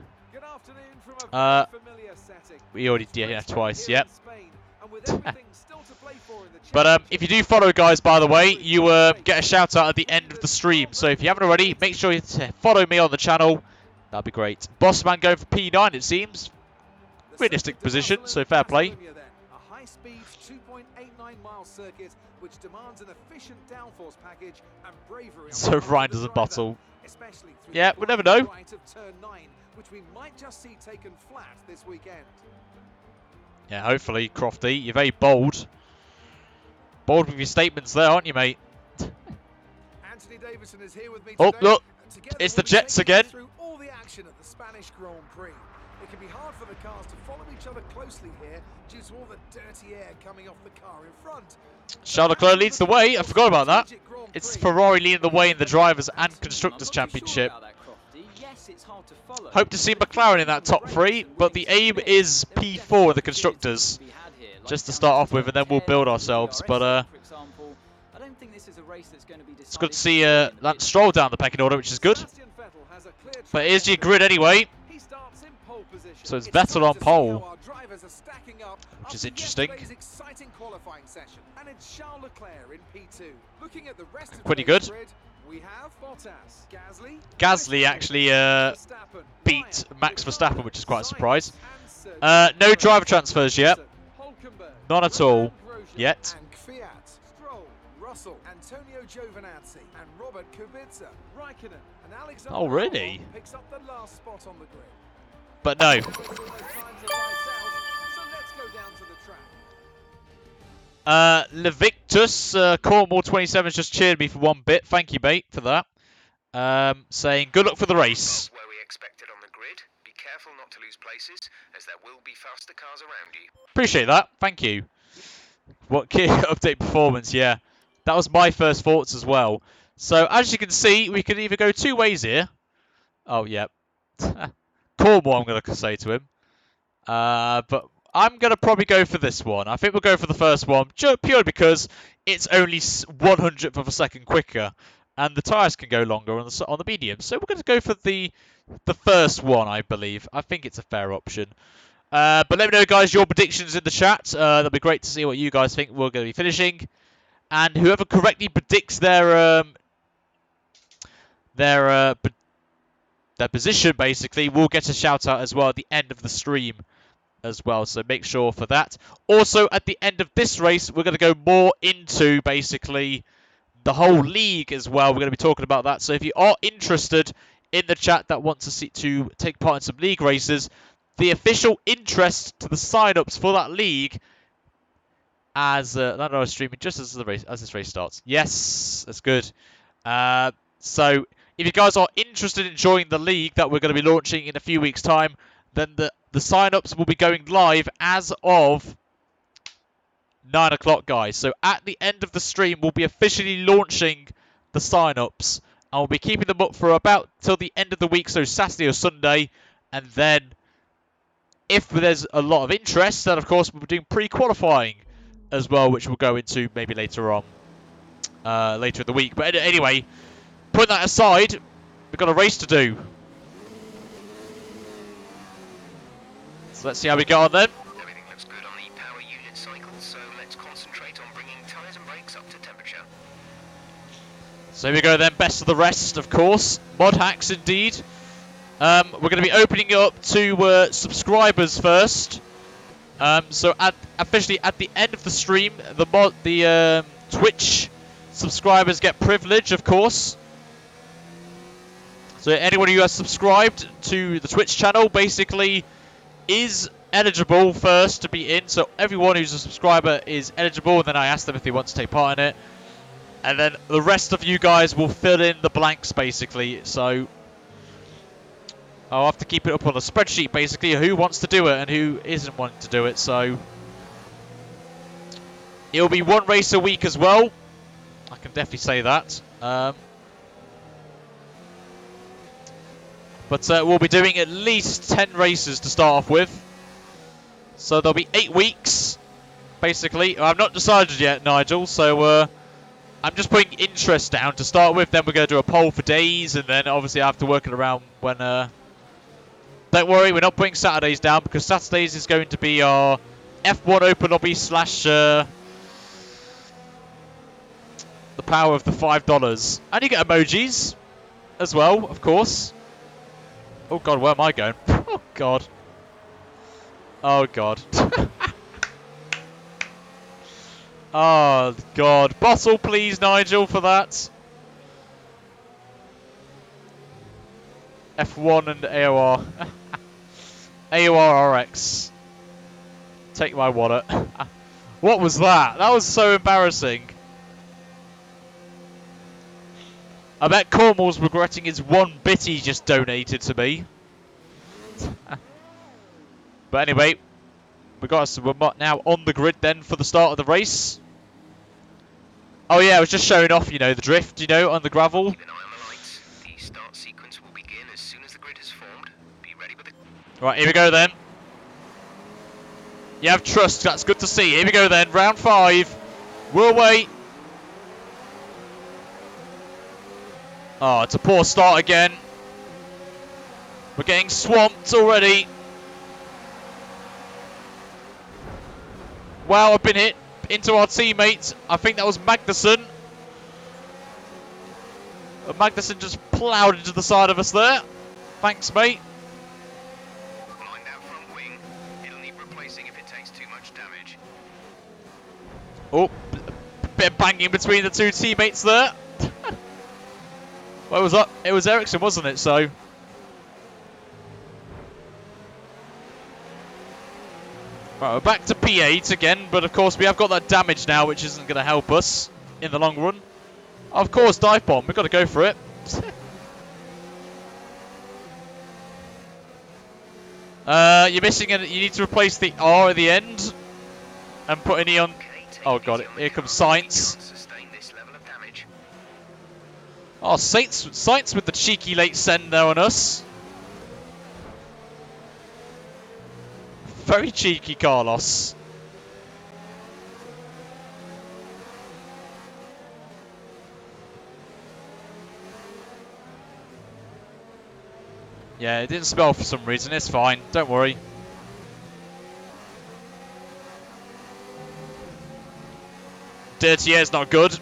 [SPEAKER 1] we already did that twice, yep. But if you do follow, guys, by the way, you get a shout out at the end of the stream. So if you haven't already, make sure you follow me on the channel. That'd be great. Bossman going for P9, it seems. Realistic position, so fair play.
[SPEAKER 3] A high-speed 2.89-mile circuit which demands an efficient downforce package and bravery.
[SPEAKER 1] So Ryan doesn't bottle. Yeah, we'll never know.
[SPEAKER 3] Right of turn 9, which we might just see taken flat this weekend.
[SPEAKER 1] Yeah, hopefully, Crofty. You're very bold. Bold with your statements there, aren't you, mate?
[SPEAKER 3] Anthony Davidson is here with me
[SPEAKER 1] oh,
[SPEAKER 3] today.
[SPEAKER 1] look. It's the Jets again.
[SPEAKER 3] Through all the action at the Spanish Grand Prix. It can be hard for the cars to follow each other closely here due to all the dirty air coming off the car in front.
[SPEAKER 1] Charles Leclerc leads the way. I forgot about that. It's Ferrari leading the way in the Drivers' and Constructors' Championship. Hope to see McLaren in that top 3, but the aim is P4 in the Constructors. Just to start off with, and then we'll build ourselves. But it's good to see Lance Stroll down the pecking order, which is good. But here's your grid anyway. So it's Vettel on pole, which is interesting. Pretty good. Gasly actually beat Max Verstappen, which is quite a surprise. No driver transfers yet. None at all yet.
[SPEAKER 3] Antonio Giovinazzi and Robert Kubica, Raikkonen and Alexander
[SPEAKER 1] Oh, really?
[SPEAKER 3] picks up the last spot on the grid.
[SPEAKER 1] But no.
[SPEAKER 3] So let's go down to the track.
[SPEAKER 1] Levictus Cornwall 27 has just cheered me for one bit. Thank you, mate, for that. Saying good luck for the race.
[SPEAKER 2] Where we expected on the grid. Be careful not to lose places, as there will be faster cars around you.
[SPEAKER 1] Appreciate that. Thank you. What key update performance? Yeah. That was my first thoughts as well. So, as you can see, we can either go two ways here. Oh, yeah. Cornwall, I'm going to say to him. But I'm going to probably go for this one. I think we'll go for the first one, purely because it's only 100th of a second quicker. And the tyres can go longer on the medium. So, we're going to go for the first one, I believe. I think it's a fair option. But let me know, guys, your predictions in the chat. That'll be great to see what you guys think we're going to be finishing. And whoever correctly predicts their position, basically, will get a shout out as well at the end of the stream as well. So make sure for that. Also, at the end of this race, we're going to go more into basically the whole league as well. We're going to be talking about that. So if you are interested in the chat that want to take part in some league races, the official interest to the sign-ups for that league as I was streaming just as this race starts. Yes, that's good. So if you guys are interested in joining the league that we're going to be launching in a few weeks' time, then the sign-ups will be going live as of 9 o'clock, guys. So at the end of the stream, we'll be officially launching the sign-ups, and we'll be keeping them up for about till the end of the week, so Saturday or Sunday, and then if there's a lot of interest, then of course we'll be doing pre-qualifying as well, which we'll go into maybe later on, later in the week. But anyway, put that aside, we've got a race to do. So let's see how we go on then.
[SPEAKER 2] Everything looks good on the power unit cycle, so let's concentrate on bringing tyres and brakes up to temperature.
[SPEAKER 1] So here we go then, best of the rest, of course. Mod hacks indeed. We're going to be opening it up to subscribers first. So officially at the end of the stream, the Twitch subscribers get privilege, of course. So anyone who has subscribed to the Twitch channel basically is eligible first to be in. So everyone who's a subscriber is eligible, and then I ask them if they want to take part in it. And then the rest of you guys will fill in the blanks, basically. So I'll have to keep it up on a spreadsheet, basically, who wants to do it and who isn't wanting to do it. So it'll be one race a week as well. I can definitely say that. But we'll be doing at least 10 races to start off with. So there'll be 8 weeks, basically. I've not decided yet, Nigel, so I'm just putting interest down to start with. Then we're going to do a poll for days, and then obviously I have to work it around when... Don't worry, we're not putting Saturdays down, because Saturdays is going to be our F1 Open Lobby / the power of the $5. And you get emojis as well, of course. Oh god, where am I going? Oh god. Oh god. Oh god. Bottle please, Nigel, for that. F1 and AOR. AOR RX. Take my wallet. What was that? That was so embarrassing. I bet Cornwall's regretting his 1 bit he just donated to me. But anyway, we're now on the grid then for the start of the race. Oh yeah, I was just showing off, you know, the drift, you know, on the gravel.
[SPEAKER 2] Keep an eye on the lights. The start sequence will begin as soon as the grid has formed. Be ready with the...
[SPEAKER 1] Right, here we go then. You have trust, that's good to see. Here we go then, round 5. We'll wait. Oh, it's a poor start again. We're getting swamped already. Wow, I've been hit into our teammate. I think that was Magnussen. Magnussen just ploughed into the side of us there. Thanks, mate.
[SPEAKER 2] Blind out front wing. It'll need replacing if it takes too much damage.
[SPEAKER 1] Oh, bit of banging between the two teammates there. What was that? It was Ericsson, wasn't it? So. Right, we're back to P8 again, but of course we have got that damage now, which isn't going to help us in the long run. Of course, dive bomb. We've got to go for it. You're missing it. You need to replace the R at the end and put an E on. Oh god, here comes Science. Oh, Science with the cheeky late send there on us. Very cheeky, Carlos. Yeah, it didn't spell for some reason. It's fine. Don't worry. Dirty air's not good.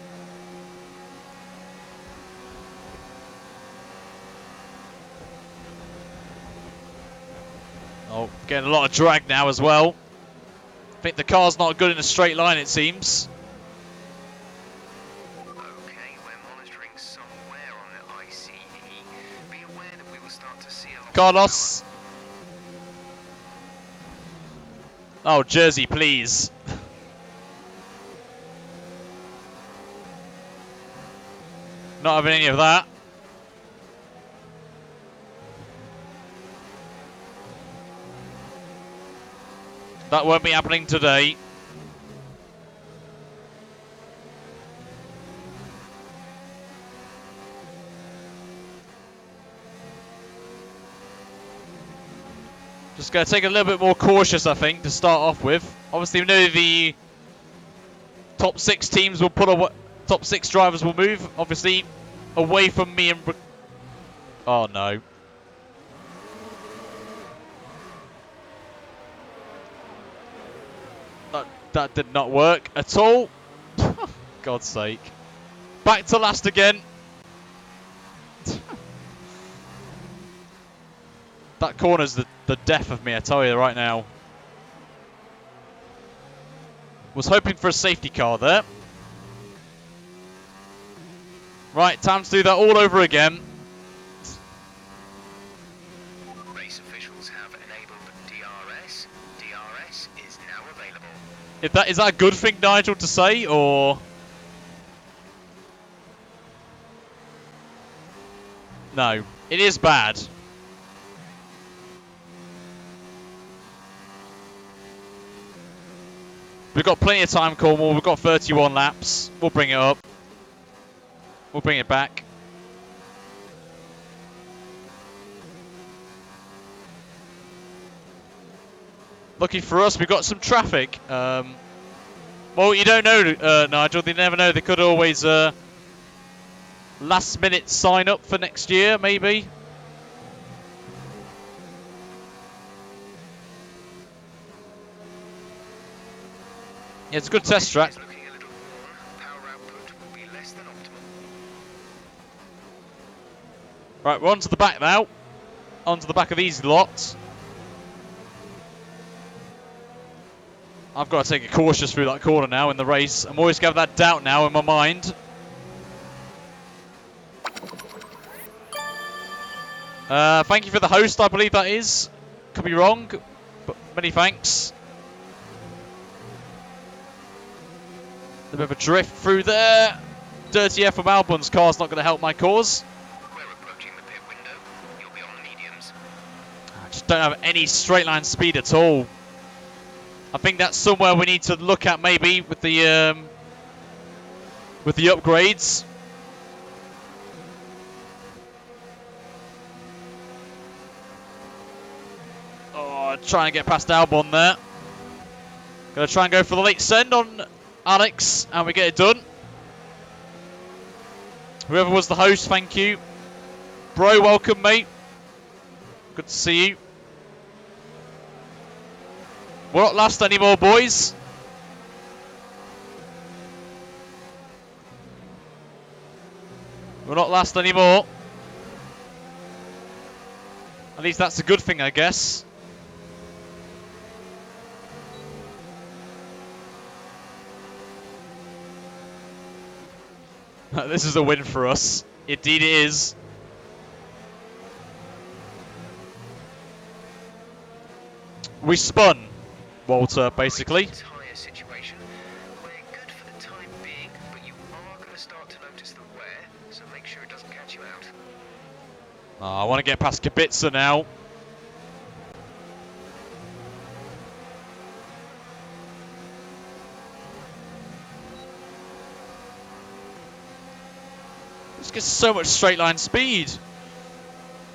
[SPEAKER 1] Oh, getting a lot of drag now as well. I think the car's not good in a straight line, it seems.
[SPEAKER 2] Okay, we're monitoring somewhere on the ICE. Be aware that we will start to see a lot of
[SPEAKER 1] Carlos. Oh, Jersey, please. Not having any of that. That won't be happening today. Just going to take a little bit more cautious, I think, to start off with. Obviously, we know the top 6 teams will put away, top 6 drivers will move, obviously, away from me and... Oh, no. That did not work at all. God's sake. Back to last again. That corner's the death of me, I tell you right now. Was hoping for a safety car there. Right, time to do that all over again.
[SPEAKER 2] Race officials have enabled DRS. DRS is now available.
[SPEAKER 1] Is that a good thing, Nigel, to say, or... No, it is bad. We've got plenty of time, Cornwall. We've got 31 laps. We'll bring it up. We'll bring it back. Lucky for us, we've got some traffic. Well, you don't know, Nigel. They never know. They could always last minute sign up for next year, maybe. Yeah, it's a good test track.
[SPEAKER 2] Looking a little worn. Power output will be less than optimal.
[SPEAKER 1] Right, we're onto the back now. Onto the back of these lots. I've got to take it cautious through that corner now in the race. I'm always going to have that doubt now in my mind. Thank you for the host, I believe that is. Could be wrong, but many thanks. A bit of a drift through there. Dirty F from Albon's car's not going to help my cause.
[SPEAKER 2] We're approaching the pit window. You'll be on mediums.
[SPEAKER 1] I just don't have any straight line speed at all. I think that's somewhere we need to look at maybe with the upgrades. Oh, trying to get past Albon there. Gonna try and go for the late send on Alex, and we get it done. Whoever was the host, thank you. Bro, welcome, mate. Good to see you. We're not last anymore, boys. We're not last anymore. At least that's a good thing, I guess. This is a win for us. Indeed it is. We spun, Walter, basically.
[SPEAKER 2] Tyre situation. We're good for the time being, but you are going to start to notice the wear, so make sure it doesn't catch you out.
[SPEAKER 1] Oh, I want to get past Kubica now. This gets so much straight line speed.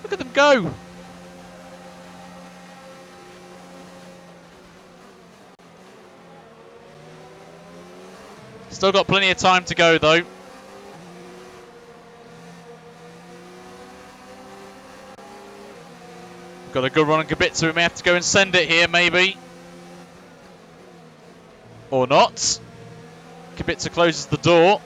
[SPEAKER 1] Look at them go. Still got plenty of time to go though. Got a good run on Kubica. We may have to go and send it here maybe. Or not. Kubica closes the door.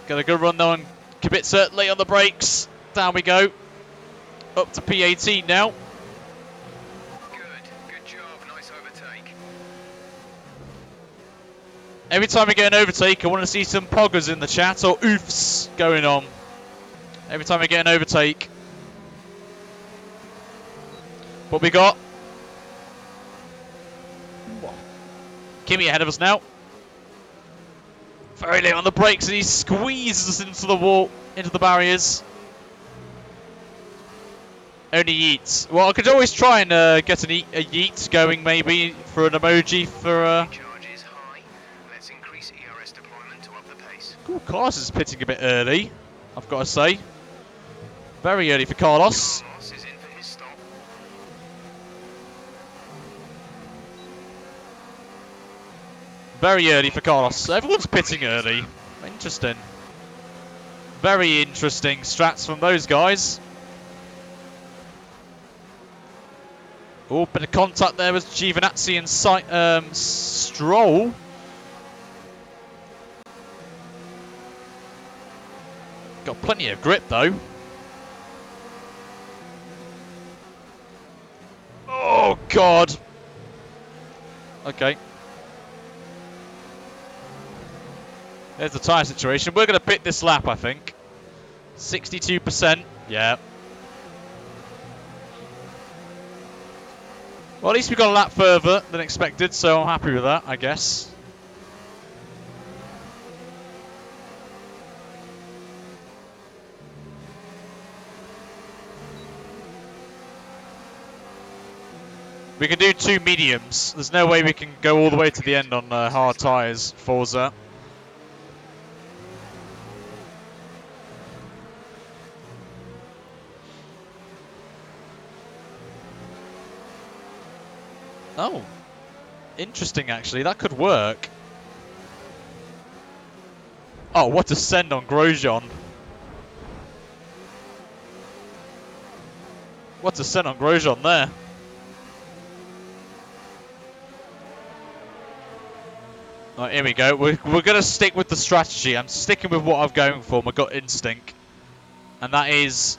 [SPEAKER 1] Got a good run though on Kubica, late on the brakes. Down we go. Up to P18 now.
[SPEAKER 2] Good job, nice overtake.
[SPEAKER 1] Every time we get an overtake, I want to see some poggers in the chat or oofs going on. Every time we get an overtake. What we got? Kimi ahead of us now. Very late on the brakes and he squeezes us into the wall, into the barriers. Only yeets. Well, I could always try and get a yeet going maybe for an emoji for...
[SPEAKER 2] Charge is high. Let's increase ERS deployment to up the pace.
[SPEAKER 1] Ooh, Carlos is pitting a bit early, I've got to say. Very early for Carlos.
[SPEAKER 2] Carlos is in for his stop.
[SPEAKER 1] Very early for Carlos. Everyone's pitting early. Interesting. Very interesting strats from those guys. Oh, bit of contact there with Giovinazzi and Stroll. Got plenty of grip though. Oh God. Okay. There's the tyre situation. We're going to pit this lap, I think. 62%. Yeah. Well, at least we got a lap further than expected, so I'm happy with that, I guess. We can do 2 mediums. There's no way we can go all the way to the end on hard tyres, Forza. Oh, interesting actually. That could work. Oh, what a send on Grosjean. What a send on Grosjean there. Right, here we go. We're going to stick with the strategy. I'm sticking with what I'm going for, my gut instinct. And that is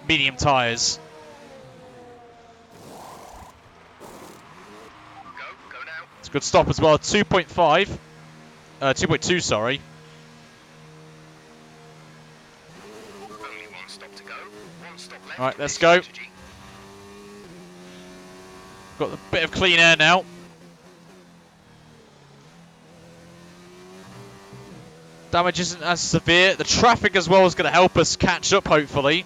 [SPEAKER 1] medium tyres.
[SPEAKER 2] Go now.
[SPEAKER 1] It's a good stop as well. 2.5. 2.2, sorry.
[SPEAKER 2] Only one stop to go. One stop left.
[SPEAKER 1] Right, let's go. Got a bit of clean air now. Damage isn't as severe. The traffic as well is going to help us catch up, hopefully.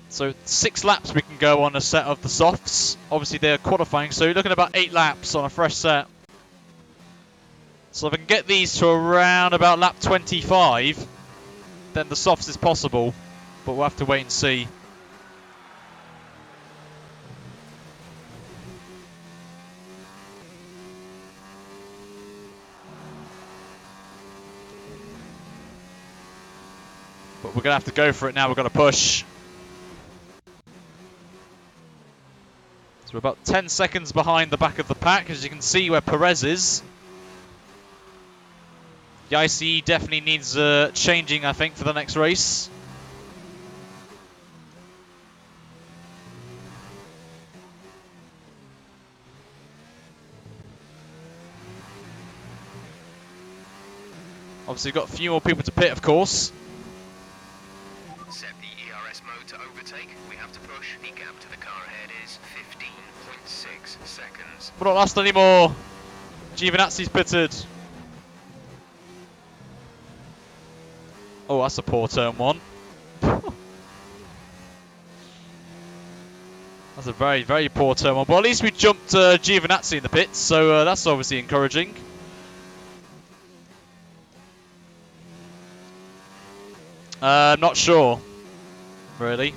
[SPEAKER 1] So 6 laps we can go on a set of the softs. Obviously they're qualifying, so you're looking at about 8 laps on a fresh set. So if I can get these to around about lap 25, then the softs is possible. But we'll have to wait and see. But we're going to have to go for it now. We're going to push. So we're about 10 seconds behind the back of the pack, as you can see where Perez is. The ICE definitely needs changing, I think, for the next race. Obviously, we've got a few more people to pit, of course.
[SPEAKER 2] Set the ERS mode to overtake. We have to push. The gap to the car ahead is 15.6 seconds.
[SPEAKER 1] We're not lost anymore. Giovinazzi's pitted. Oh, that's a poor turn 1. That's a very, very poor turn 1. But at least we jumped Giovinazzi in the pits, so that's obviously encouraging. I'm not sure, really.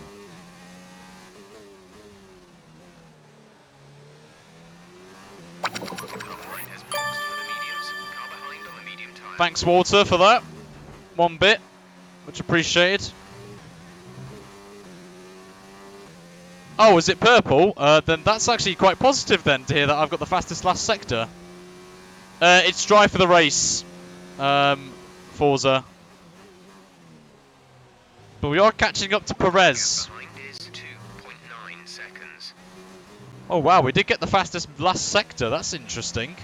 [SPEAKER 1] Thanks, Walter, for that. 1 bit. Much appreciated. Oh, is it purple? Then that's actually quite positive then to hear that I've got the fastest last sector. It's dry for the race, Forza. But we are catching up to Perez. Oh wow, we did get the fastest last sector. That's interesting.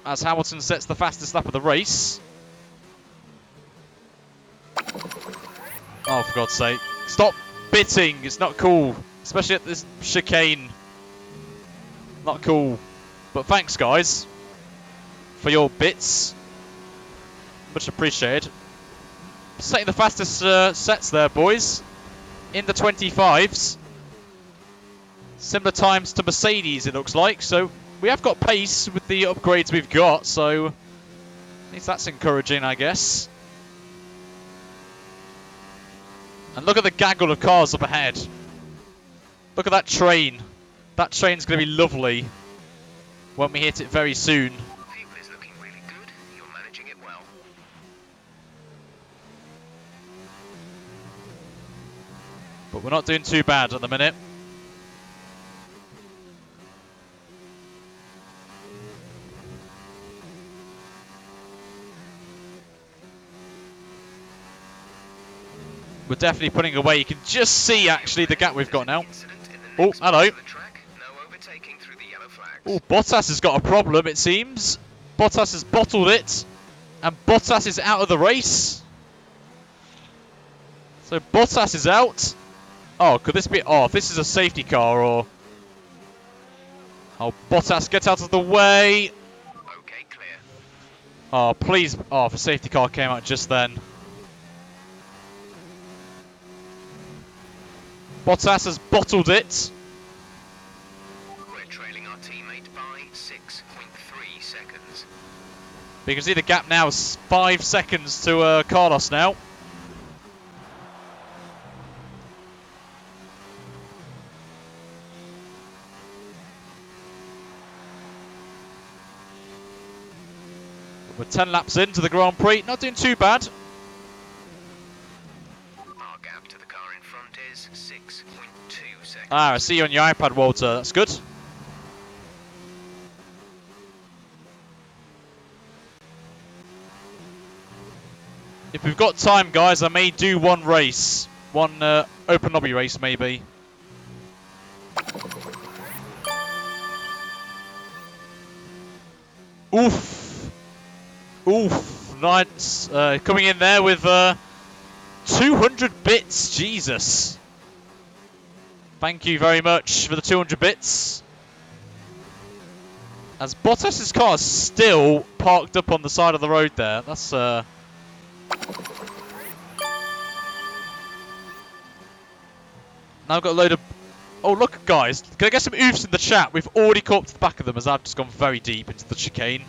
[SPEAKER 1] As Hamilton sets the fastest lap of the race. Oh, for God's sake. Stop bitting. It's not cool. Especially at this chicane. Not cool. But thanks, guys, for your bits. Much appreciated. Setting the fastest sets there, boys. In the 25s. Similar times to Mercedes, it looks like. So we have got pace with the upgrades we've got. So at least that's encouraging, I guess. And look at the gaggle of cars up ahead. Look at that train. That train's going to be lovely when we hit it very soon.
[SPEAKER 2] Fuel is looking really good. You're managing it well.
[SPEAKER 1] But we're not doing too bad at the minute. We're definitely putting away. You can just see actually the gap we've got now. Oh, hello. Oh, Bottas has got a problem, it seems. Bottas has bottled it. And Bottas is out of the race. So Bottas is out. Oh, could this be... Oh, if this is a safety car or... Oh, Bottas, get out of the way.
[SPEAKER 2] Okay, clear.
[SPEAKER 1] Oh, please. Oh, if a safety car came out just then. Bottas has bottled it.
[SPEAKER 2] We're trailing our teammate by 6.3 seconds.
[SPEAKER 1] But you can see the gap now is 5 seconds to Carlos now. We're 10 laps into the Grand Prix, not doing too bad.
[SPEAKER 2] Our gap to the car in front is 6.2 seconds.
[SPEAKER 1] Ah, I see you on your iPad, Walter. That's good. If we've got time, guys, I may do one race. One open lobby race, maybe. Oof. Oof. Nice. Coming in there with 200 bits. Jesus. Thank you very much for the 200 bits. As Bottas's car is still parked up on the side of the road there. That's Now I've got a load of... Oh, look, guys. Can I get some oofs in the chat? We've already caught up to the back of them as I've just gone very deep into the chicane.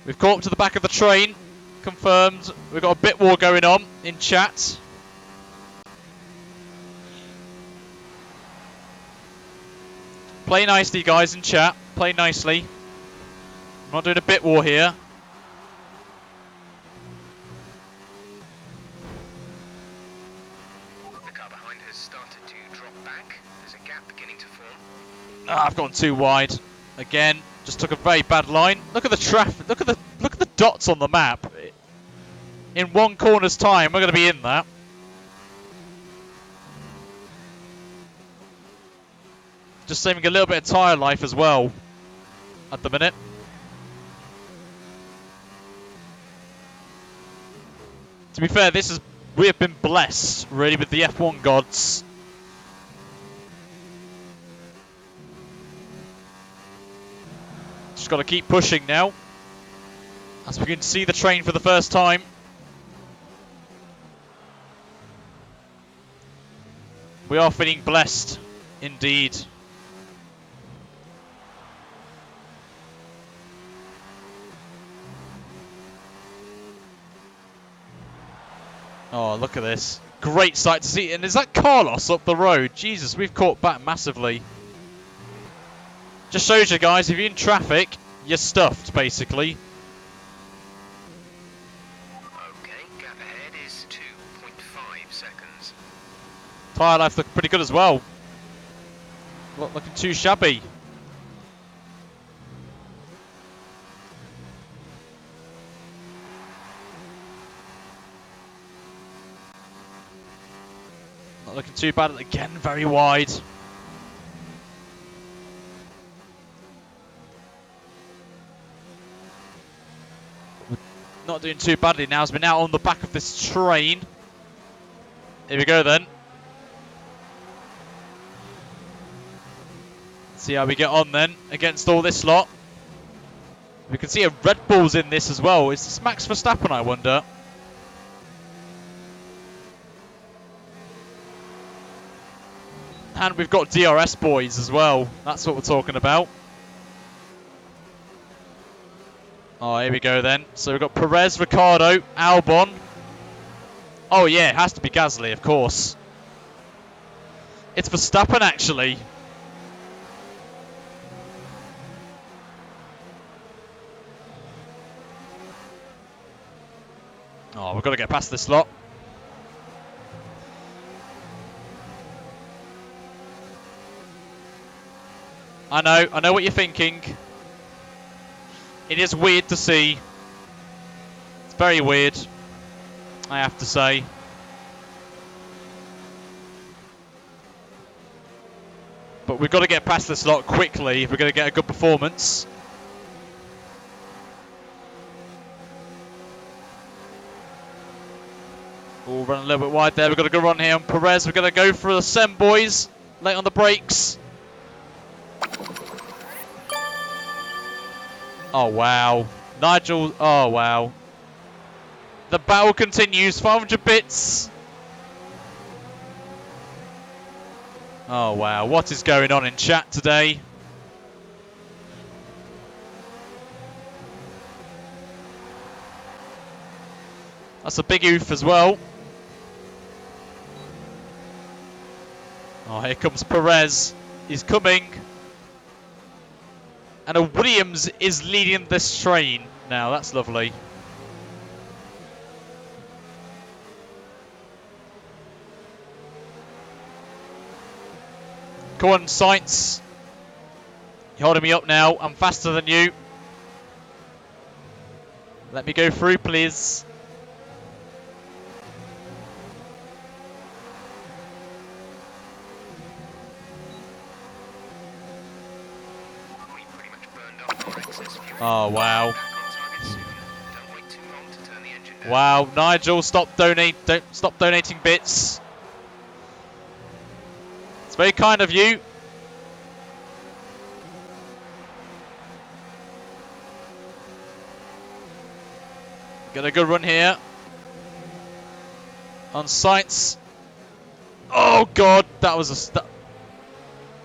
[SPEAKER 1] We've caught up to the back of the train. Confirmed. We've got a bit war going on in chat. Play nicely, guys, in chat. Play nicely. I'm not doing a bit war here.
[SPEAKER 2] The car behind has started to drop back. There's a gap beginning to form.
[SPEAKER 1] Ah, I've gone too wide. Again, just took a very bad line. Look at the traffic. Look at the dots on the map. In 1 corner's time, we're going to be in that. Just saving a little bit of tyre life as well at the minute. To be fair, we have been blessed really with the F1 gods. Just got to keep pushing now. As we can see the train for the first time. We are feeling blessed indeed. Oh, look at this. Great sight to see. And is that Carlos up the road? Jesus, we've caught back massively. Just shows you guys, if you're in traffic, you're stuffed, basically.
[SPEAKER 2] Okay, gap ahead is 2.5 seconds.
[SPEAKER 1] Tyre life looking pretty good as well. Not looking too shabby. Not looking too bad. Again, very wide. Not doing too badly now as we're now on the back of this train. Here we go then. See how we get on then against all this lot. We can see a Red Bull's in this as well. Is this Max Verstappen, I wonder? And we've got DRS boys as well. That's what we're talking about. Oh, here we go then. So we've got Perez, Ricciardo, Albon. Oh yeah, it has to be Gasly, of course. It's Verstappen, actually. Oh, we've got to get past this lot. I know what you're thinking. It is weird to see. It's very weird, I have to say. But we've got to get past this lot quickly if we're going to get a good performance. Oh, run a little bit wide there. We've got a good run here on Perez. We're going to go for the Sem, boys. Late on the brakes. Oh, wow. Nigel. Oh, wow. The battle continues. 500 bits. Oh, wow. What is going on in chat today? That's a big oof as well. Oh, here comes Perez. He's coming. And a Williams is leading this train now. That's lovely. Come on, Sainz. You're holding me up now. I'm faster than you. Let me go through, please. Oh, wow. Wow, Nigel, stop donating bits. It's very kind of you. Got a good run here. On Sainz. Oh god, that was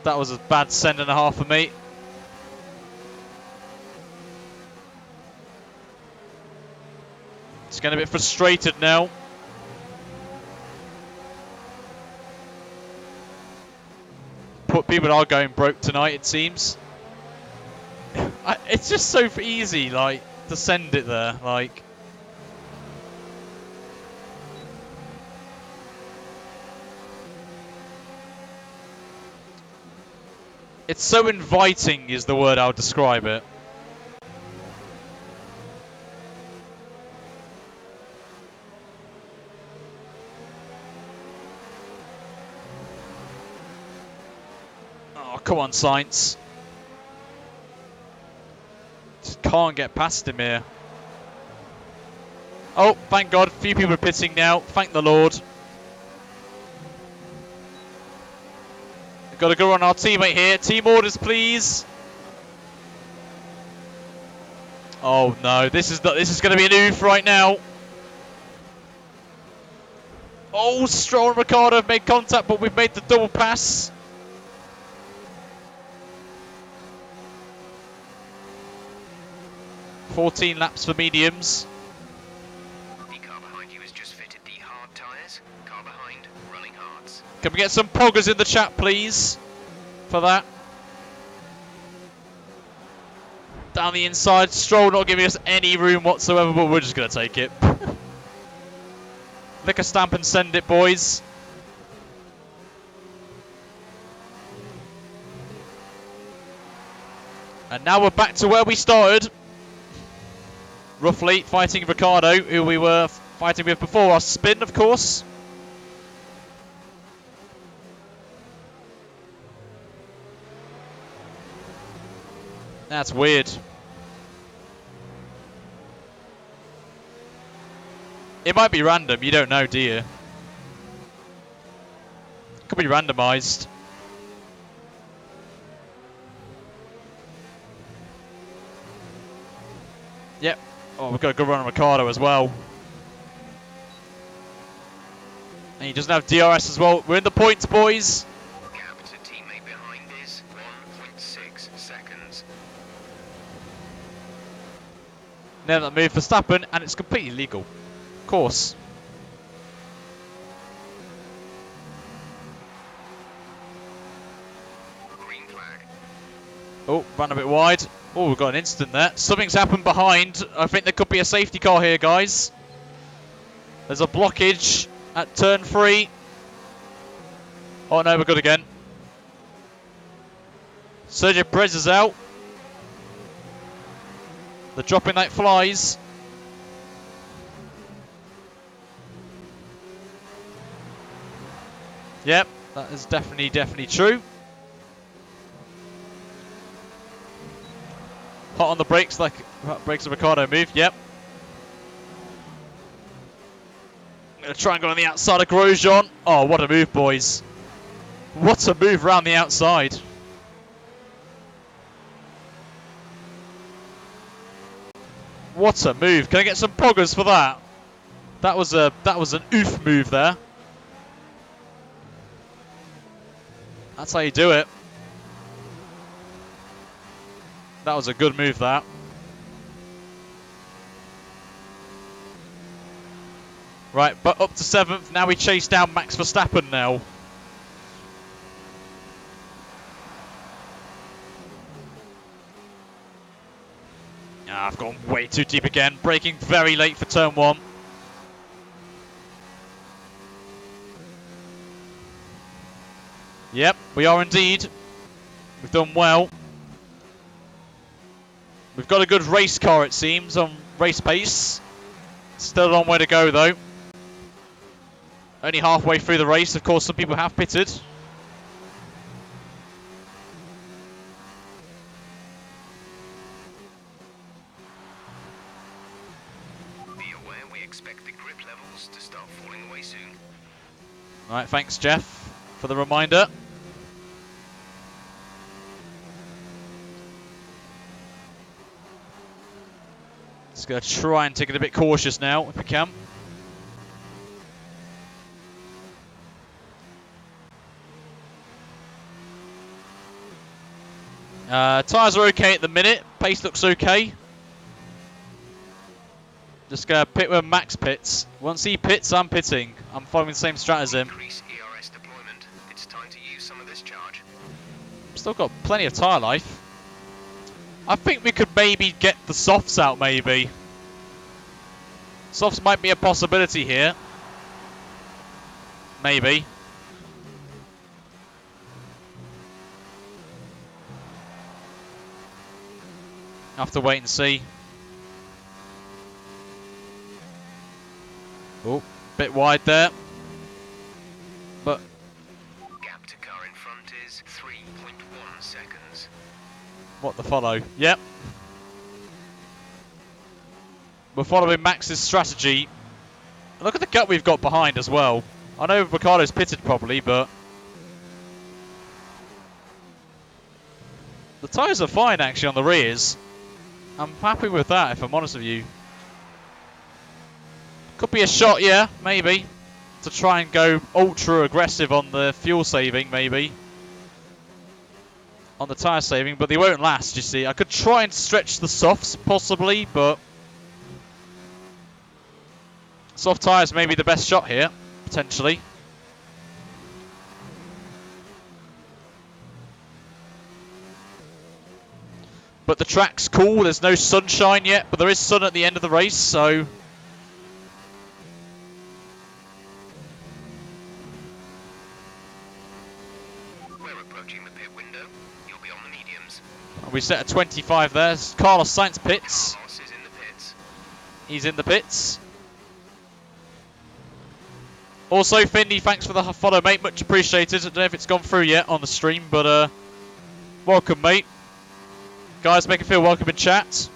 [SPEAKER 1] a bad send and a half for me. It's getting a bit frustrated now. People are going broke tonight, it seems. It's just so easy, like, to send it there, like. It's so inviting is the word I would describe it. Oh, come on, Sainz. Just can't get past him here. Oh, thank God. A few people are pitting now. Thank the Lord. We've got to go on our teammate here. Team orders, please. Oh, no. This is going to be an oof right now. Oh, Stroll and Ricciardo have made contact, but we've made the double pass. "14 laps for mediums."
[SPEAKER 2] The car behind you has just fitted the hard tyres. Car behind, running hards.
[SPEAKER 1] Can we get some poggers in the chat, please, for that? Down the inside, Stroll not giving us any room whatsoever, but we're just going to take it. Lick a stamp and send it, boys. And now we're back to where we started. Roughly, fighting Ricciardo, who we were fighting with before our spin, of course. That's weird. It might be random, you don't know, do you? Could be randomized. Yep. Oh, we've got a good run on Ricciardo as well. And he doesn't have DRS as well. We're in the points, boys.
[SPEAKER 2] Gap to teammate behind is 1.6 seconds.
[SPEAKER 1] Now that move for Verstappen, and it's completely legal. Of course. Oh, ran a bit wide. Oh, we've got an incident there. Something's happened behind. I think there could be a safety car here, guys. There's a blockage at turn 3. Oh no, we're good again. Sergio Perez is out. The dropping like flies. Yep, that is definitely true. Hot on the brakes, like brakes of Ricardo move. Yep. Gonna try and go on the outside of Grosjean. Oh, what a move, boys! What a move around the outside. What a move! Can I get some poggers for that? That was an oof move there. That's how you do it. That was a good move, that. Right, but up to 7th. Now we chase down Max Verstappen now. Ah, I've gone way too deep again. Braking very late for turn 1. Yep, we are indeed. We've done well. We've got a good race car, it seems, on race pace. Still a long way to go, though. Only halfway through the race. Of course, some people have pitted.
[SPEAKER 2] Be aware we expect the grip levels to start falling away soon.
[SPEAKER 1] Alright, thanks, Jeff, for the reminder. Just going to try and take it a bit cautious now, if we can. Tyres are okay at the minute. Pace looks okay. Just going to pit when Max pits. Once he pits, I'm pitting. I'm following the same strat as him.
[SPEAKER 2] Increase ERS deployment. It's time to use some of this charge.
[SPEAKER 1] Still got plenty of tyre life. I think we could maybe get the softs out, maybe. Softs might be a possibility here. Maybe. Have to wait and see. Oh, bit wide there. But
[SPEAKER 2] Gap to car in front is 3.1 seconds.
[SPEAKER 1] what the follow? Yep. We're following Max's strategy. Look at the gap we've got behind as well. I know Ricardo's pitted probably, but the tyres are fine actually on the rears. I'm happy with that, if I'm honest with you. Could be a shot, yeah, maybe. To try and go ultra aggressive on the fuel saving, maybe. On the tyre saving, but they won't last, you see. I could try and stretch the softs, possibly, but soft tyres may be the best shot here, potentially. But the track's cool, there's no sunshine yet, but there is sun at the end of the race, so
[SPEAKER 2] We're approaching the pit window. You'll be on the mediums.
[SPEAKER 1] we set a 25 there. Carlos Sainz pits.
[SPEAKER 2] Carlos is in the pits.
[SPEAKER 1] He's in the pits. Also, Finley, thanks for the follow, mate. Much appreciated. I don't know if it's gone through yet on the stream, but welcome, mate. Guys, make it feel welcome in chat.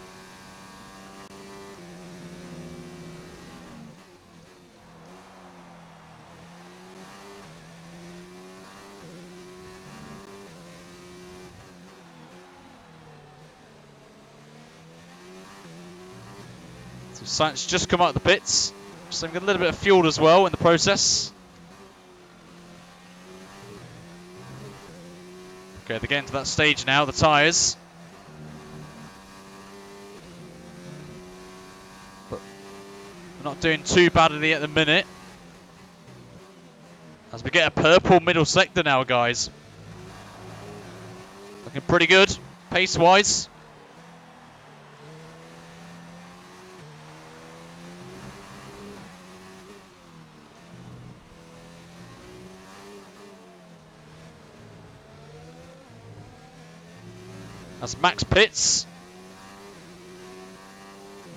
[SPEAKER 1] So Sainz just come out of the pits. So I'm getting a little bit of fuel as well in the process. Okay, they're getting to that stage now, the tyres. But we're not doing too badly at the minute. As we get a purple middle sector now, guys. Looking pretty good. pace-wise. That's Max pits.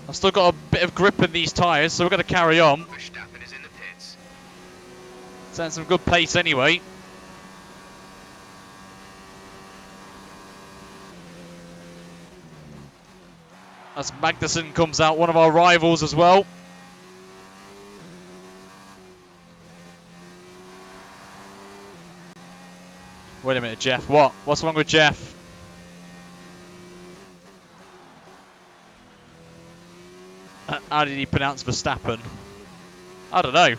[SPEAKER 1] I've still got a bit of grip in these tyres, so we're going to carry on.
[SPEAKER 2] Verstappen is in the pits.
[SPEAKER 1] Send some good pace anyway. As Magnussen comes out, one of our rivals as well. Wait a minute, Jeff. What? What's wrong with Jeff? How did he pronounce Verstappen? I don't know.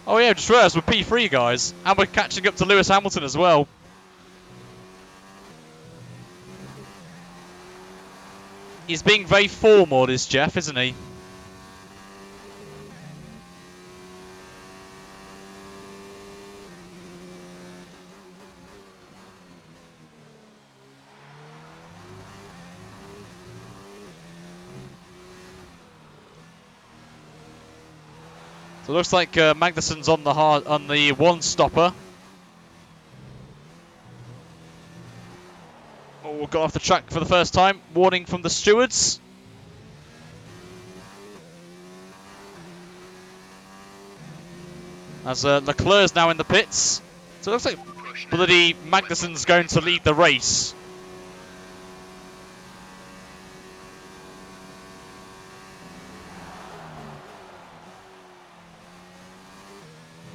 [SPEAKER 1] Oh yeah, just realised we're P3 guys. And we're catching up to Lewis Hamilton as well. He's being very formal, this Jeff, isn't he? So it looks like Magnussen's on the one stopper. Oh, got off the track for the first time. Warning from the stewards. As Leclerc's now in the pits. So it looks like bloody Magnussen's going to lead the race.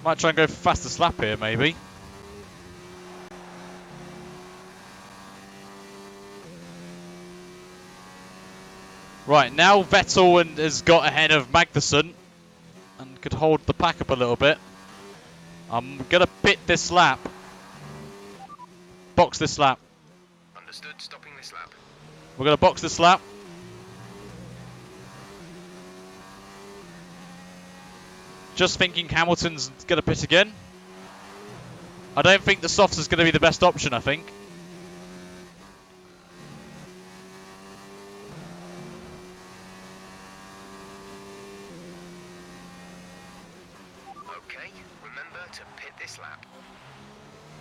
[SPEAKER 1] Might try and go fastest lap here, maybe. Right, now Vettel has got ahead of Magnussen and could hold the pack up a little bit. I'm going to pit this lap. Box this lap.
[SPEAKER 2] Understood, stopping this lap.
[SPEAKER 1] We're going to box this lap. Just thinking Hamilton's going to pit again. I don't think the softs is going to be the best option, I think.
[SPEAKER 2] Okay, remember to pit this lap.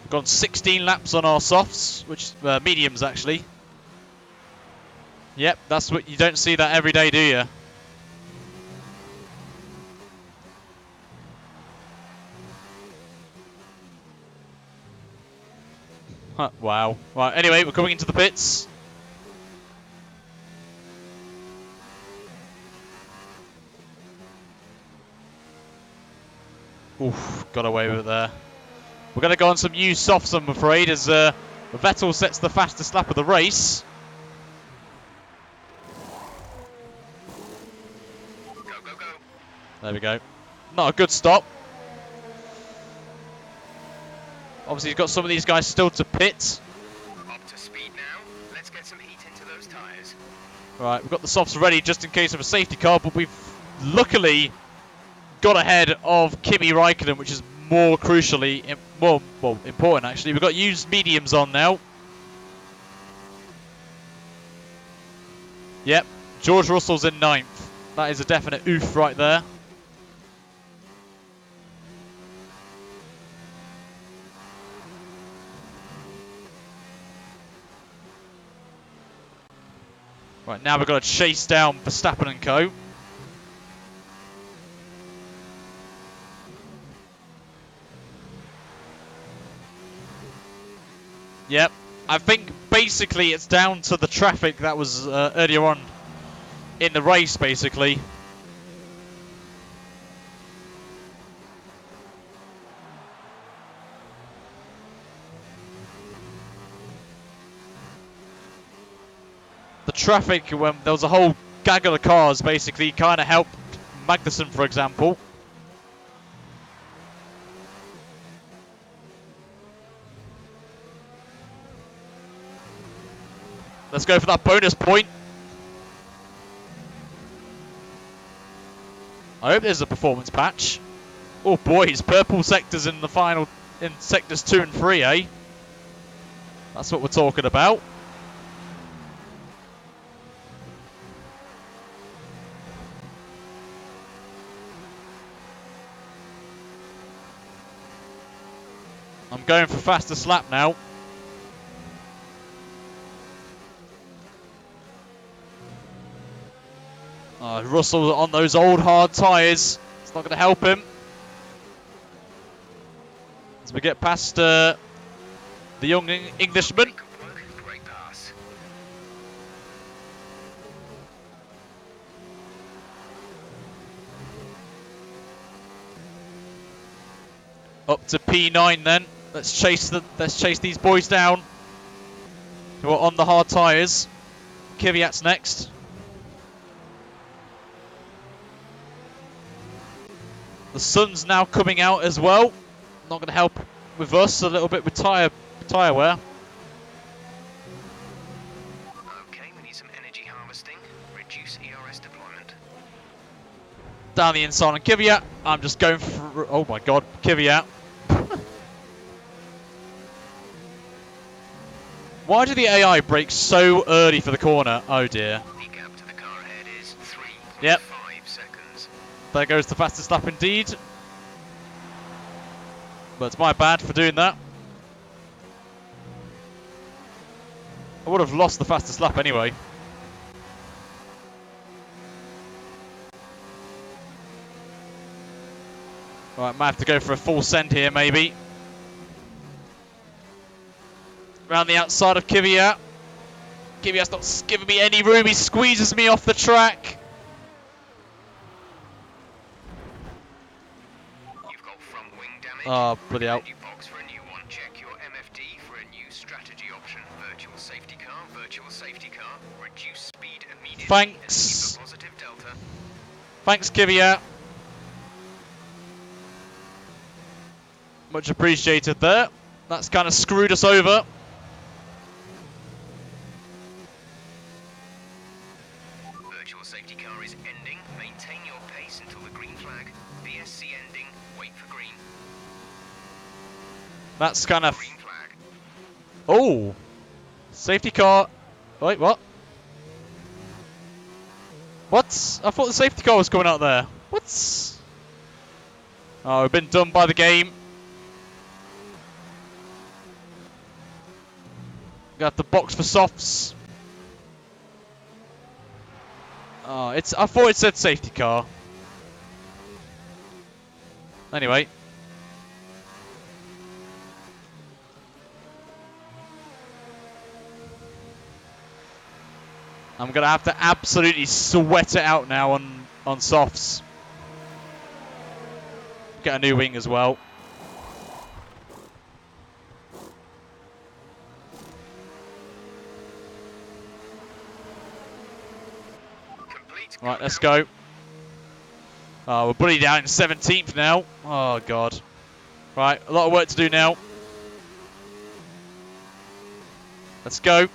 [SPEAKER 1] We've gone 16 laps on our softs, which mediums actually. Yep, that's what you don't see that every day, do you? Wow. Right, anyway, we're coming into the pits. Oof, got away with it there. We're going to go on some new softs, I'm afraid, as Vettel sets the fastest lap of the race.
[SPEAKER 2] Go, go, go.
[SPEAKER 1] There we go. Not a good stop. Obviously, he's got some of these guys still to pit.
[SPEAKER 2] Up to speed now. Let's get some heat into those tyres.
[SPEAKER 1] Right, we've got the softs ready just in case of a safety car, but we've luckily got ahead of Kimi Raikkonen, which is more crucially, well, important actually. We've got used mediums on now. Yep, George Russell's in 9th. That is a definite oof right there. Right, now we've got to chase down Verstappen and co. Yep, I think basically it's down to the traffic that was earlier on in the race, basically. The traffic, when there was a whole gaggle of cars, basically kind of helped Magnussen, for example. Let's go for that bonus point. I hope there's a performance patch. Oh boys, purple sectors in the final, in sectors 2 and 3, eh? That's what we're talking about. I'm going for fastest lap now. Russell on those old hard tyres. It's not going to help him. As we get past the young Englishman.
[SPEAKER 2] Good work. Great pass.
[SPEAKER 1] Up to P9 then. Let's chase these boys down who are on the hard tyres. Kvyat's next. The sun's now coming out as well. Not going to help with us a little bit with tyre wear.
[SPEAKER 2] Okay, we need some energy harvesting. Reduce ERS deployment.
[SPEAKER 1] Down the inside on Kvyat. I'm just going for... Oh my god, Kvyat. Why did the AI brake so early for the corner? Oh dear.
[SPEAKER 2] The gap to the car ahead is 3.5
[SPEAKER 1] Yep.
[SPEAKER 2] seconds.
[SPEAKER 1] There goes the fastest lap indeed. But it's my bad for doing that. I would have lost the fastest lap anyway. Right, might have to go for a full send here maybe. Round the outside of Kvyat. Kvyat's not giving me any room. He squeezes me off the track.
[SPEAKER 2] You've got front wing damage.
[SPEAKER 1] Oh, bloody hell.
[SPEAKER 2] You box for a new one. Check your MFD for a new strategy option. Virtual safety car. Virtual safety car. Reduce speed immediately.
[SPEAKER 1] Thanks.
[SPEAKER 2] And keep a positive delta.
[SPEAKER 1] Thanks, Kvyat. Much appreciated there. That's kind of screwed us over.
[SPEAKER 2] Virtual safety car is ending. Maintain your pace until the green flag. BSC ending. Wait for green.
[SPEAKER 1] That's kind of...
[SPEAKER 2] Green flag.
[SPEAKER 1] Oh! Safety car. Wait, what? What? I thought the safety car was coming out there. What? Oh, we've been done by the game. Got the box for softs. Oh, I thought it said safety car. Anyway. I'm gonna have to absolutely sweat it out now on softs. Get a new wing as well.
[SPEAKER 2] Complete.
[SPEAKER 1] Right, let's go. Oh, we're bloody down in 17th now. Oh, God. Right, a lot of work to do now. Let's go.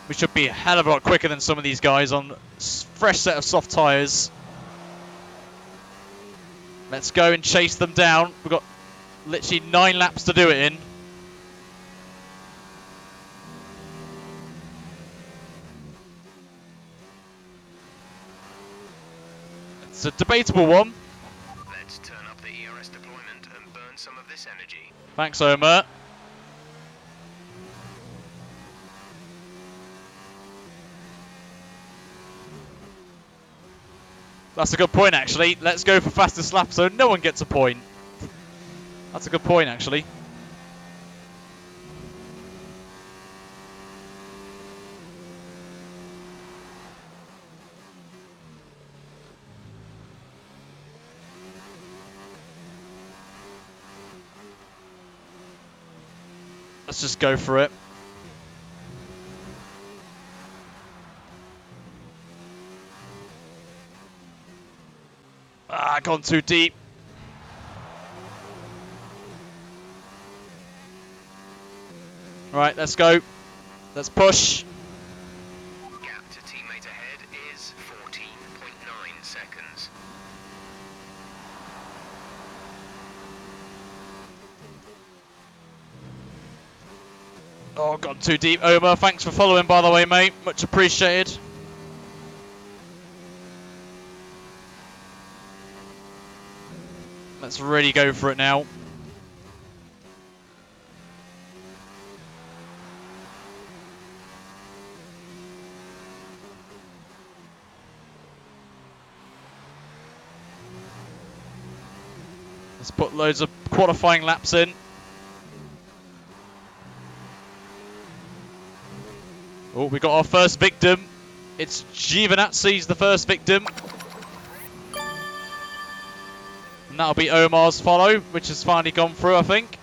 [SPEAKER 1] We should be a hell of a lot quicker than some of these guys on fresh set of soft tyres. Let's go and chase them down. We've got literally 9 laps to do it in. It's a debatable one.
[SPEAKER 2] Let's turn up the ERS deployment and burn some of this energy.
[SPEAKER 1] Thanks, Omer. That's a good point, actually. Let's go for fastest lap so no one gets a point. That's a good point, actually. Let's just go for it. Ah, gone too deep. Right, let's go. Let's push.
[SPEAKER 2] Gap to teammate ahead is 14.9 seconds.
[SPEAKER 1] Oh, gone too deep. Omar, thanks for following, by the way, mate. Much appreciated. Let's really go for it now. Let's put loads of qualifying laps in. Oh, we got our first victim. It's Giovinazzi's the first victim. And that'll be Omar's follow, which has finally gone through, I think.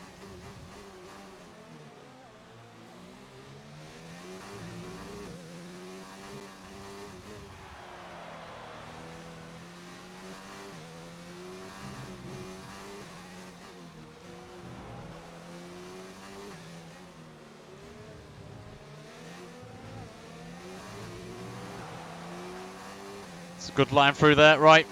[SPEAKER 1] It's a good line through there, right.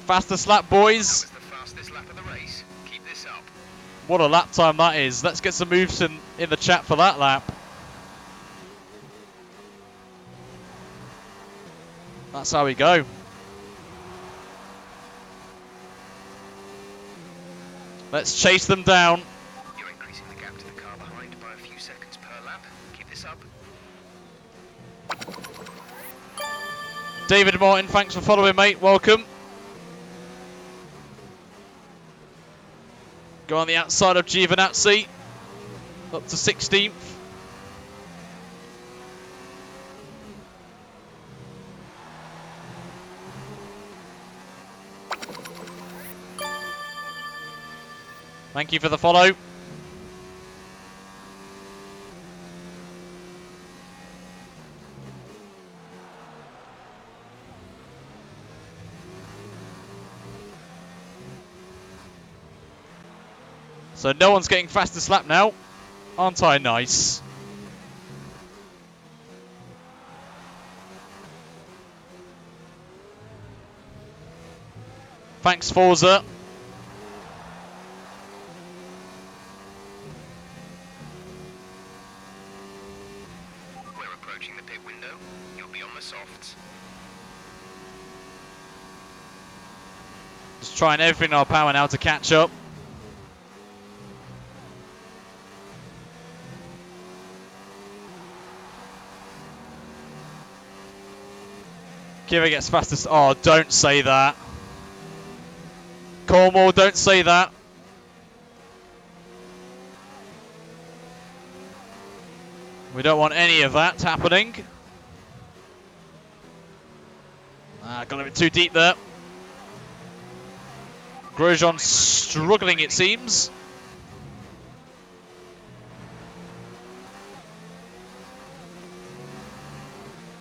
[SPEAKER 1] Fastest lap, boys.
[SPEAKER 2] That was the fastest lap of the race. Keep this up.
[SPEAKER 1] What a lap time that is. Let's get some moves in the chat for that lap. That's how we go. Let's chase them down.
[SPEAKER 2] You're increasing the gap to the car behind by a few seconds per lap. Keep this up.
[SPEAKER 1] David Martin, thanks for following, mate. Welcome. Go on the outside of Giovinazzi. Up to 16th. Thank you for the follow. So no one's getting fastest lap now. Aren't I nice? Thanks, Forza.
[SPEAKER 2] We're approaching the pit window. You'll be on the softs.
[SPEAKER 1] Just trying everything in our power now to catch up. Kira gets fastest. Oh, don't say that. Cornwall, don't say that. We don't want any of that happening. Got a bit too deep there. Grosjean struggling, it seems.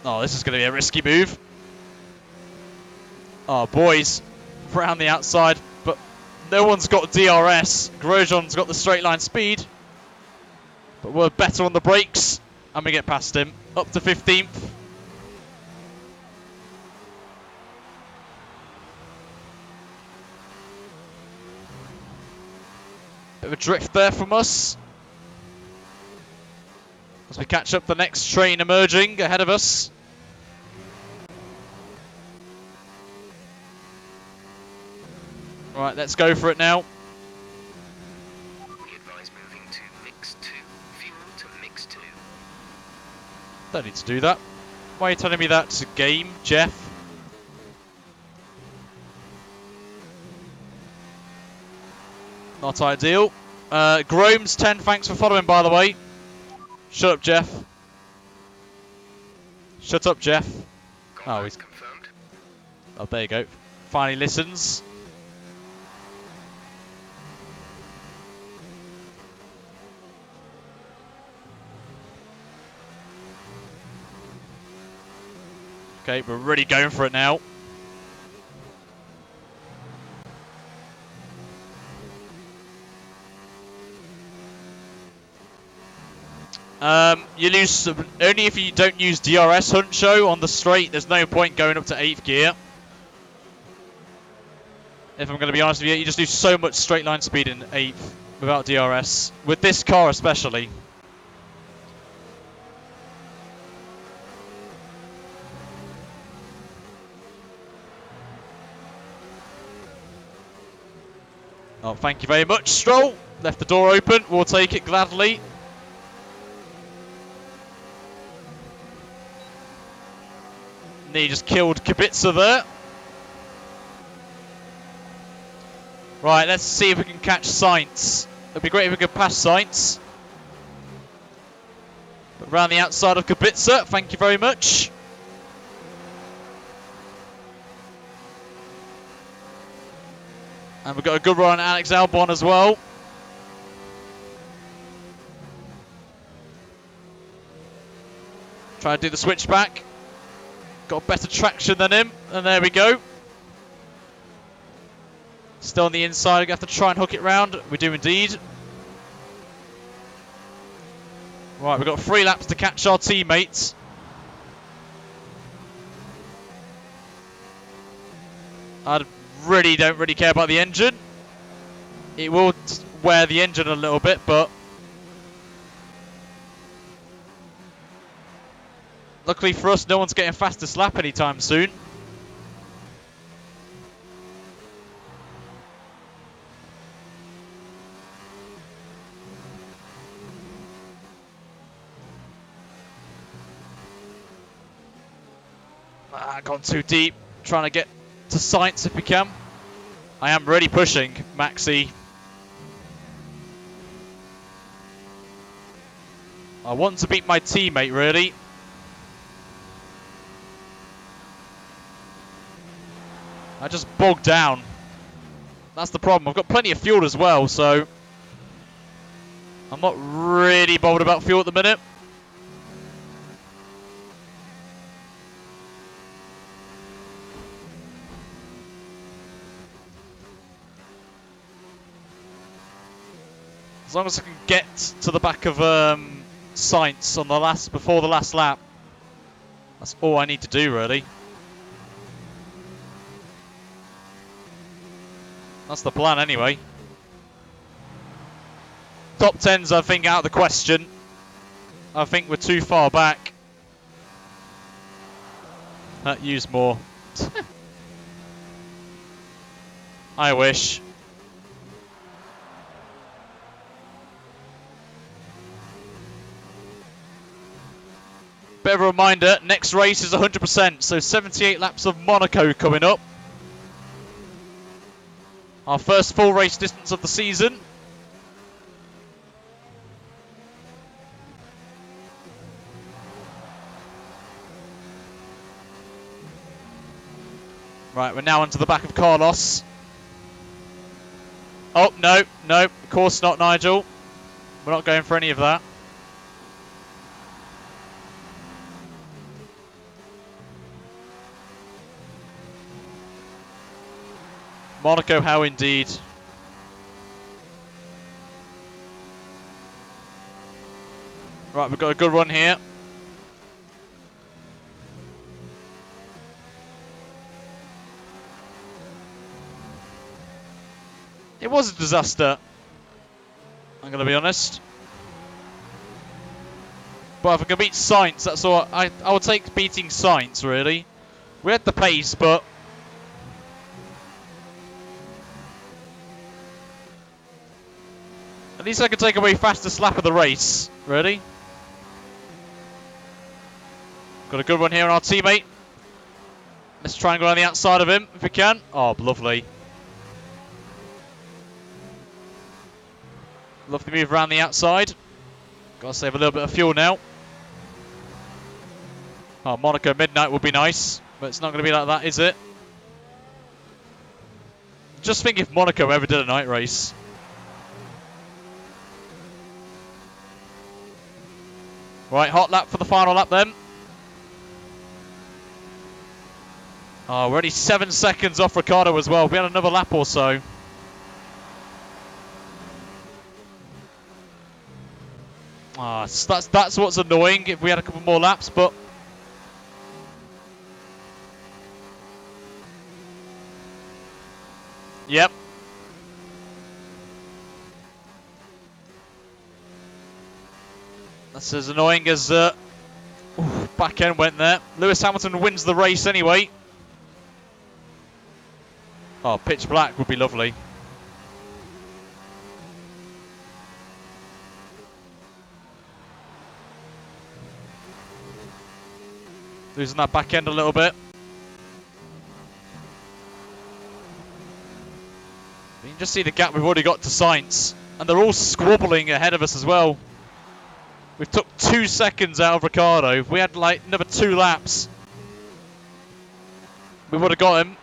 [SPEAKER 1] Oh, this is going to be a risky move. Oh, boys, round the outside, but no one's got DRS. Grosjean's got the straight line speed, but we're better on the brakes, and we get past him. Up to 15th. Bit of a drift there from us. As we catch up the next train emerging ahead of us. Right, let's go for it now.
[SPEAKER 2] We advise moving to mix 2. Fuel to mix 2.
[SPEAKER 1] Don't need to do that. Why are you telling me that to game, Jeff? Not ideal. Gromes10, thanks for following, by the way. Shut up, Jeff. Shut up, Jeff. Oh, he's
[SPEAKER 2] confirmed.
[SPEAKER 1] Oh, there you go. Finally listens. Okay, we're really going for it now. You lose only if you don't use DRS, Hunt Show, on the straight. There's no point going up to 8th gear. If I'm going to be honest with you, you just lose so much straight line speed in 8th without DRS. With this car especially. Oh, thank you very much, Stroll. Left the door open. We'll take it gladly. And he just killed Kubica there. Right, let's see if we can catch Sainz. It'd be great if we could pass Sainz. But around the outside of Kubica, thank you very much. And we've got a good run on Alex Albon as well. Try to do the switchback. Got better traction than him. And there we go. Still on the inside. We have to try and hook it round. We do indeed. Right, we've got 3 laps to catch our teammates. I don't really care about the engine. It will wear the engine a little bit, but luckily for us, no one's getting fastest lap anytime soon. Gone too deep. Trying to get to Sainz if we can. I am really pushing Maxi. I want to beat my teammate, really. I just bogged down. That's the problem. I've got plenty of fuel as well, so I'm not really bothered about fuel at the minute. As long as I can get to the back of Sainz on the before the last lap, that's all I need to do, really. That's the plan, anyway. Top 10's, I think, out of the question. I think we're too far back. Use more. I wish. Bit of a reminder, next race is 100%, so 78 laps of Monaco coming up. Our first full race distance of the season. Right, we're now onto the back of Carlos. Oh, no, of course not, Nigel. We're not going for any of that. Monaco, how indeed. Right, we've got a good run here. It was a disaster, I'm going to be honest. But if I can beat Sainz, that's all. I would take beating Sainz, really. We had the pace, but at least I can take away fastest lap of the race, really. Got a good one here on our teammate. Let's try and go on the outside of him if we can. Oh, lovely. Love to move around the outside. Got to save a little bit of fuel now. Oh, Monaco Midnight would be nice, but it's not going to be like that, is it? Just think if Monaco ever did a night race. Right, hot lap for the final lap then. Oh, we're only 7 seconds off Ricciardo as well. We had another lap or so. Ah, that's what's annoying if we had a couple more laps, but yep. That's as annoying as back end went there. Lewis Hamilton wins the race anyway. Oh, pitch black would be lovely. Losing that back end a little bit. You can just see the gap we've already got to Sainz. And they're all squabbling ahead of us as well. We've took 2 seconds out of Ricardo. If we had like another 2 laps, we would have got him.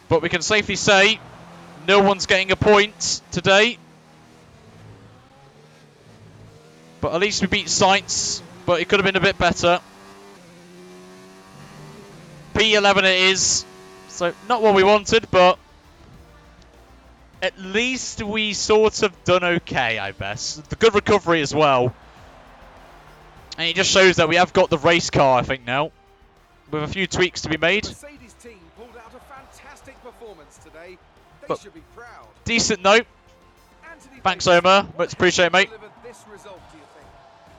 [SPEAKER 1] But we can safely say no one's getting a point today. But at least we beat Sainz, but it could have been a bit better. P11 it is. So not what we wanted, but at least we sort of done okay, I guess. The good recovery as well. And it just shows that we have got the race car, I think, now. With a few tweaks to be made.
[SPEAKER 3] Mercedes team pulled out a fantastic performance today. They
[SPEAKER 1] But
[SPEAKER 3] should be proud.
[SPEAKER 1] decent note.
[SPEAKER 3] Anthony
[SPEAKER 1] Thanks,
[SPEAKER 3] Davis,
[SPEAKER 1] Omar.
[SPEAKER 3] what
[SPEAKER 1] Much appreciated, mate.
[SPEAKER 3] delivered this result, do you think?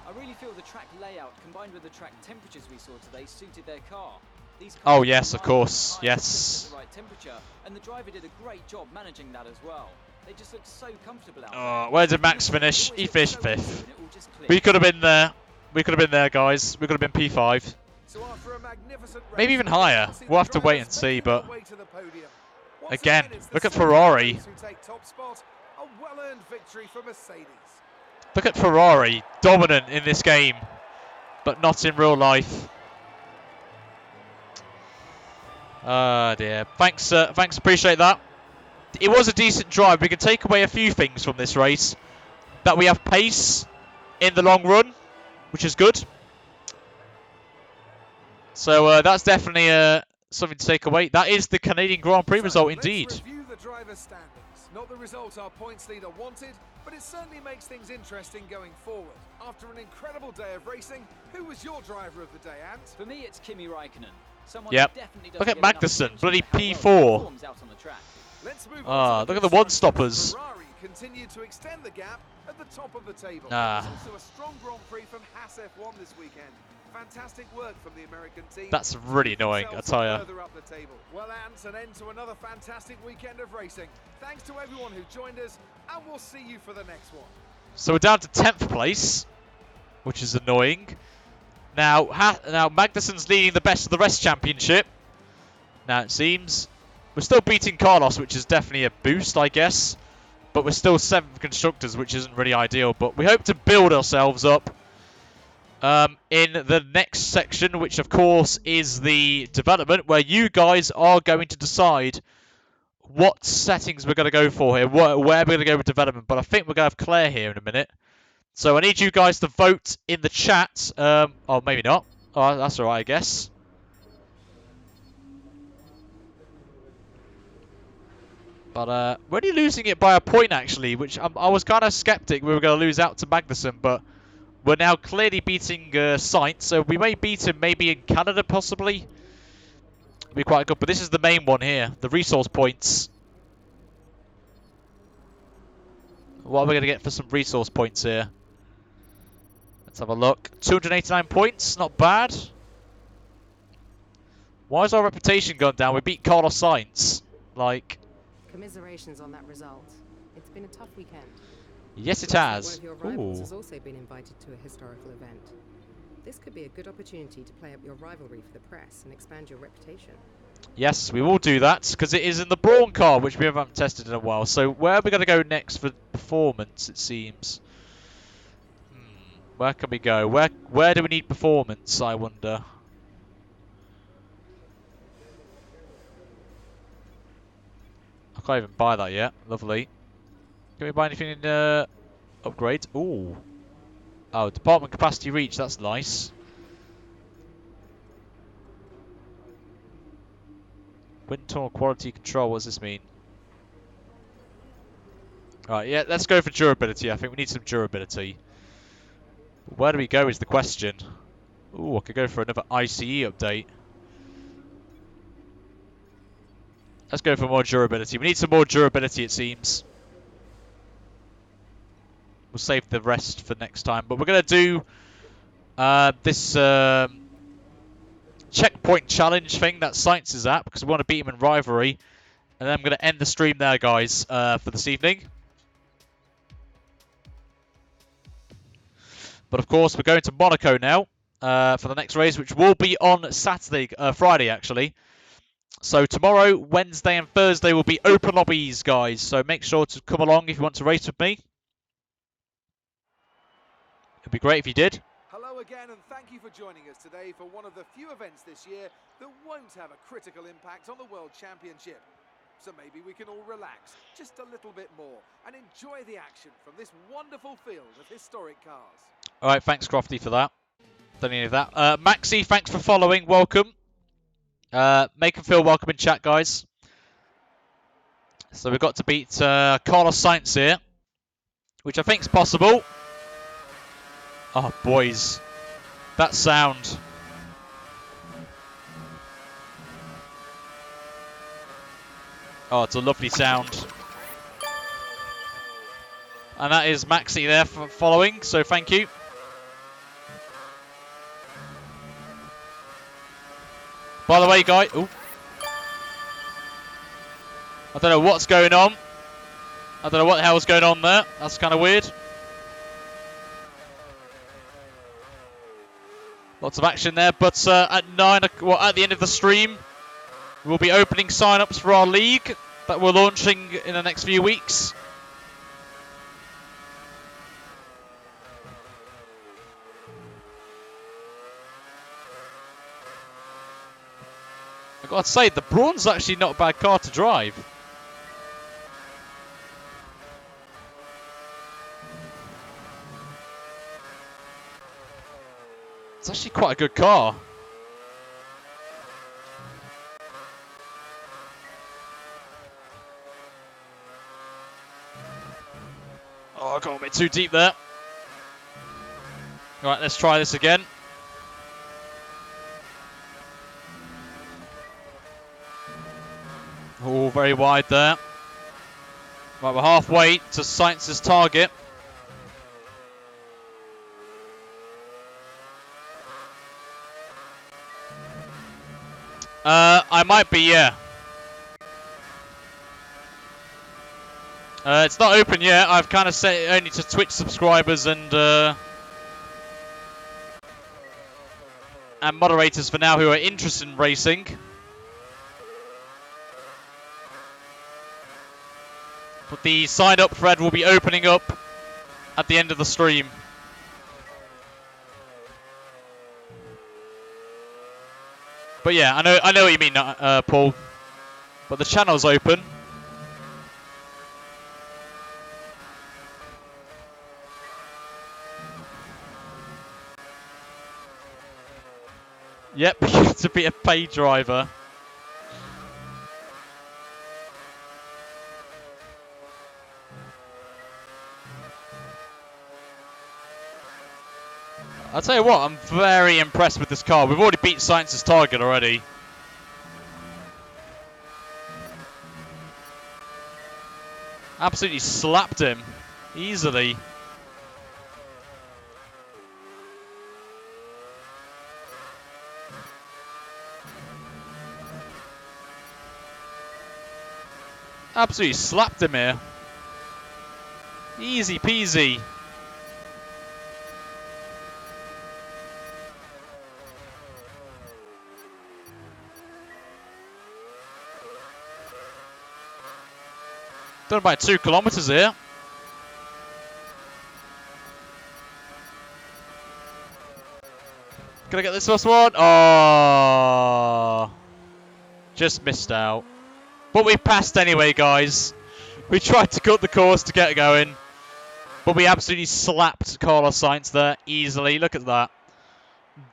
[SPEAKER 5] I really feel the track layout combined with the track temperatures we saw today suited their car. These
[SPEAKER 1] Oh,
[SPEAKER 5] cars
[SPEAKER 1] yes,
[SPEAKER 5] were
[SPEAKER 1] of
[SPEAKER 5] light,
[SPEAKER 1] course,
[SPEAKER 5] high,
[SPEAKER 1] yes.
[SPEAKER 5] just at the right temperature, and the driver did a great job managing that as well. They just looked so comfortable out there.
[SPEAKER 1] Where did Max finish? He finished 5th. We could have been there. We could have been there, guys. We could have been P5.
[SPEAKER 3] So after a magnificent race,
[SPEAKER 1] Maybe even
[SPEAKER 3] we
[SPEAKER 1] higher.
[SPEAKER 3] can see
[SPEAKER 1] We'll
[SPEAKER 3] the
[SPEAKER 1] have to wait and
[SPEAKER 3] drivers
[SPEAKER 1] see,
[SPEAKER 3] making
[SPEAKER 1] but
[SPEAKER 3] their way to the podium. Once
[SPEAKER 1] again,
[SPEAKER 3] it's the
[SPEAKER 1] look at
[SPEAKER 3] Mercedes
[SPEAKER 1] Ferrari.
[SPEAKER 3] who take top spot. A well-earned victory for Mercedes.
[SPEAKER 1] Look at Ferrari, dominant in this game, but not in real life. Ah dear. Thanks, appreciate that. It was a decent drive. We can take away a few things from this race. That we have pace in the long run, which is good. So that's definitely something to take away. That is the Canadian Grand Prix result indeed.
[SPEAKER 3] Let's review the driver's standings. Not the result our points leader wanted, but it certainly makes things interesting going forward. After an incredible day of racing, who was your driver of the day, Ant?
[SPEAKER 5] For me, it's Kimi Räikkönen. Someone
[SPEAKER 1] Yep.
[SPEAKER 5] who definitely
[SPEAKER 1] Look
[SPEAKER 5] doesn't
[SPEAKER 1] at
[SPEAKER 5] get enough
[SPEAKER 1] Magnussen,
[SPEAKER 5] attention
[SPEAKER 1] bloody
[SPEAKER 5] for how well he
[SPEAKER 1] P4.
[SPEAKER 5] performs out on the track.
[SPEAKER 3] Let's move
[SPEAKER 1] Ah,
[SPEAKER 3] on to
[SPEAKER 1] look at the one
[SPEAKER 3] constructors.
[SPEAKER 1] stoppers.
[SPEAKER 3] Ferrari continued to extend the gap at the top of the table.
[SPEAKER 1] Ah.
[SPEAKER 3] There's also a strong Grand Prix from Haas F1 this weekend. Fantastic work from the American team.
[SPEAKER 1] That's really annoying, I
[SPEAKER 3] Themselves
[SPEAKER 1] tell ya.
[SPEAKER 3] further up the table. Well, Ant, an end to another fantastic weekend of racing. Thanks to everyone who joined us, and we'll see you for the next one.
[SPEAKER 1] So we're down to 10th place, which is annoying. Now Magnussen's leading the best of the rest championship. Now it seems we're still beating Carlos, which is definitely a boost, I guess. But we're still 7th constructors, which isn't really ideal. But we hope to build ourselves up in the next section, which of course is the development, where you guys are going to decide what settings we're going to go for here, where we're going to go with development. But I think we're going to have Claire here in a minute. So I need you guys to vote in the chat. Oh, maybe not. Oh, that's alright, I guess. But we're only losing it by a point, actually, which I was kind of skeptic we were going to lose out to Magnussen, but we're now clearly beating Sainz, so we may beat him maybe in Canada, possibly. Be quite good, but this is the main one here, the resource points. What are we going to get for some resource points here? Let's have a look. 289 points, not bad. Why has our reputation gone down? We beat Carlos Sainz. Like,
[SPEAKER 7] Commiserations on that result. It's been a tough weekend.
[SPEAKER 1] yes it
[SPEAKER 7] Looks like
[SPEAKER 1] has.
[SPEAKER 7] One of your rivals
[SPEAKER 1] Ooh.
[SPEAKER 7] has also been invited to a historical event. This could be a good opportunity to play up your rivalry for the press and expand your reputation.
[SPEAKER 1] Yes, we will do that, because it is in the Brawn car, which we haven't tested in a while. So where are we going to go next for performance, it seems? Where can we go? Where do we need performance, I wonder? I can't even buy that yet. Lovely. Can we buy anything in upgrade? Ooh. Oh, department capacity reach, that's nice. Wind tunnel quality control, what does this mean? Alright, yeah, let's go for durability. I think we need some durability. Where do we go is the question. Ooh, I could go for another ICE update. Let's go for more durability. We need some more durability, it seems. We'll save the rest for next time. But we're going to do this checkpoint challenge thing that Science is at, because we want to beat him in rivalry. And then I'm going to end the stream there, guys, for this evening. But of course, we're going to Monaco now for the next race, which will be on Friday, actually. So tomorrow, Wednesday and Thursday will be open lobbies, guys. So make sure to come along if you want to race with me. It'd be great if you did.
[SPEAKER 3] Hello again, and thank you for joining us today for one of the few events this year that won't have a critical impact on the World Championship. So maybe we can all relax just a little bit more and enjoy the action from this wonderful field of historic cars.
[SPEAKER 1] All right, thanks, Crofty, for that. Don't need any of that. Maxi, thanks for following. Welcome. Make them feel welcome in chat, guys. So we've got to beat Carlos Sainz here, which I think is possible. Oh, boys. That sound. Oh, it's a lovely sound. And that is Maxi there for following, so thank you. By the way, guys... Ooh. I don't know what's going on. I don't know what the hell's going on there. That's kind of weird. Lots of action there, but at the end of the stream, we'll be opening sign-ups for our league that we're launching in the next few weeks. I've got to say, the Brawn's actually not a bad car to drive. It's actually quite a good car. Oh, I got a bit too deep there. Right, let's try this again. Oh, very wide there. Right, we're halfway to Sainz's target. I might be, yeah. It's not open yet. I've kind of set it only to Twitch subscribers and moderators for now who are interested in racing. But the sign up thread will be opening up at the end of the stream. But yeah, I know what you mean, Paul. But the channel's open. Yep, to be a paid driver. I'll tell you what, I'm very impressed with this car. We've already beat Sainz's target already. Absolutely slapped him. Easily. Absolutely slapped him here. Easy peasy. Done about 2 kilometers here. Can I get this last one? Oh, just missed out. But we passed anyway, guys. We tried to cut the course to get going, but we absolutely slapped Carlos Sainz there easily. Look at that.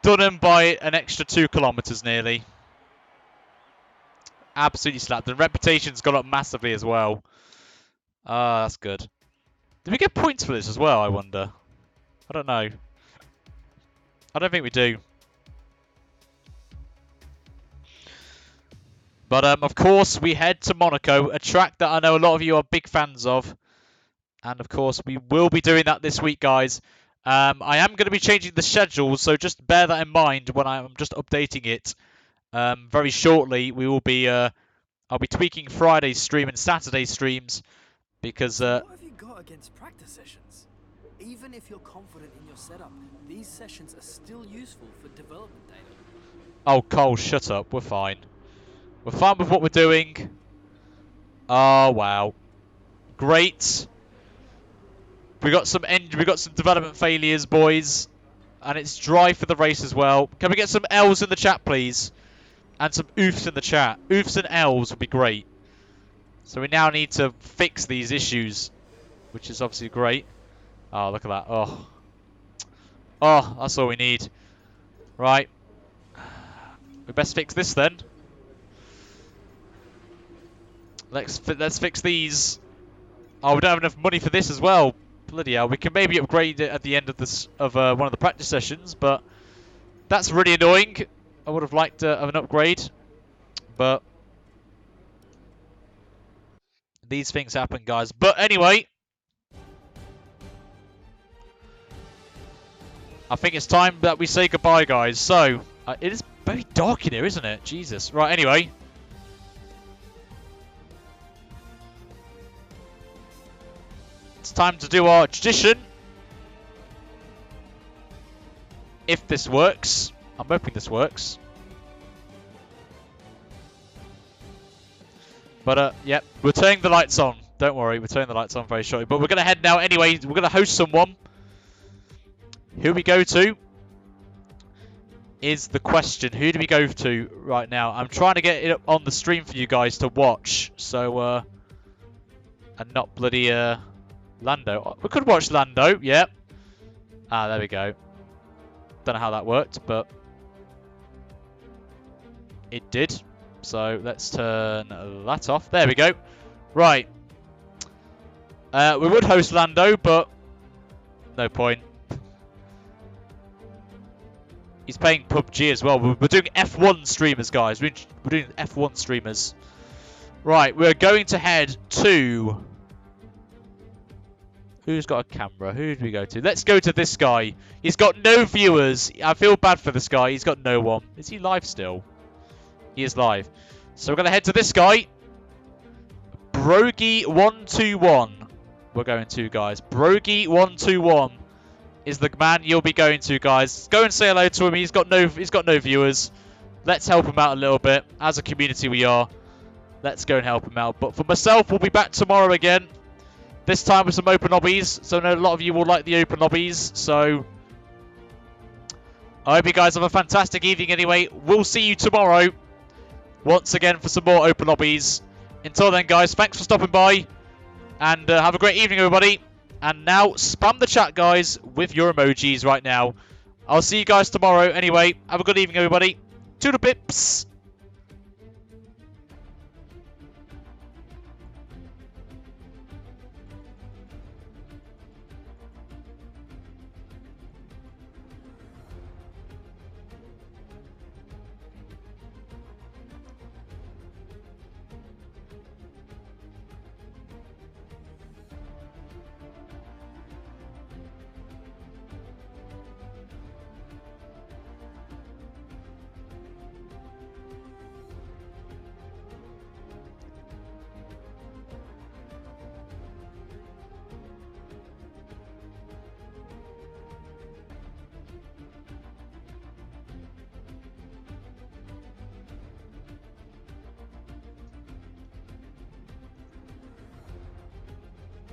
[SPEAKER 1] Done him by an extra 2 kilometers nearly. Absolutely slapped. The reputation's gone up massively as well. Ah, that's good. Did we get points for this as well, I wonder? I don't know. I don't think we do. But of course, we head to Monaco, a track that I know a lot of you are big fans of. And of course, we will be doing that this week, guys. I am going to be changing the schedule, so just bear that in mind when I'm just updating it. Very shortly, we will be. I'll be tweaking Friday's stream and Saturday's streams because.
[SPEAKER 8] So what have you got against practice sessions? Even if you're confident in your setup, these sessions are still useful for development data.
[SPEAKER 1] Oh, Cole, shut up. We're fine. We're fine with what we're doing. Oh wow, great. We got some development failures, boys, and it's dry for the race as well. Can we get some L's in the chat, please, and some oofs in the chat? Oofs and L's would be great. So we now need to fix these issues, which is obviously great. Oh, look at that. Oh, oh, that's all we need. Right, we best fix this then. Let's fix these. Oh, we don't have enough money for this as well. Bloody hell. We can maybe upgrade it at the end of this one of the practice sessions, but that's really annoying. I would have liked an upgrade, but these things happen, guys. But anyway, I think it's time that we say goodbye, guys. So it is very dark in here, isn't it? Jesus. Right. Anyway. It's time to do our tradition. If this works. I'm hoping this works. But, yep. We're turning the lights on. Don't worry, we're turning the lights on very shortly. But we're going to head now anyway. We're going to host someone. Who we go to is the question. Who do we go to right now? I'm trying to get it up on the stream for you guys to watch. So, and not bloody, Lando. We could watch Lando, yep. Ah, there we go. Don't know how that worked, but it did. So let's turn that off. There we go. Right. We would host Lando, but no point. He's playing PUBG as well. We're doing F1 streamers, guys. We're doing F1 streamers. Right, we're going to head to... Who's got a camera? Who do we go to? Let's go to this guy. He's got no viewers. I feel bad for this guy. He's got no one. Is he live still? He is live. So we're going to head to this guy. Brogy121. We're going to, guys. Brogy121 is the man you'll be going to, guys. Go and say hello to him. He's got no viewers. Let's help him out a little bit. As a community we are. Let's go and help him out. But for myself, we'll be back tomorrow again. This time with some open lobbies. So I know a lot of you will like the open lobbies. So I hope you guys have a fantastic evening anyway. We'll see you tomorrow. Once again for some more open lobbies. Until then, guys, thanks for stopping by. And have a great evening, everybody. And now, spam the chat, guys, with your emojis right now. I'll see you guys tomorrow. Anyway, have a good evening, everybody. Toodle pips.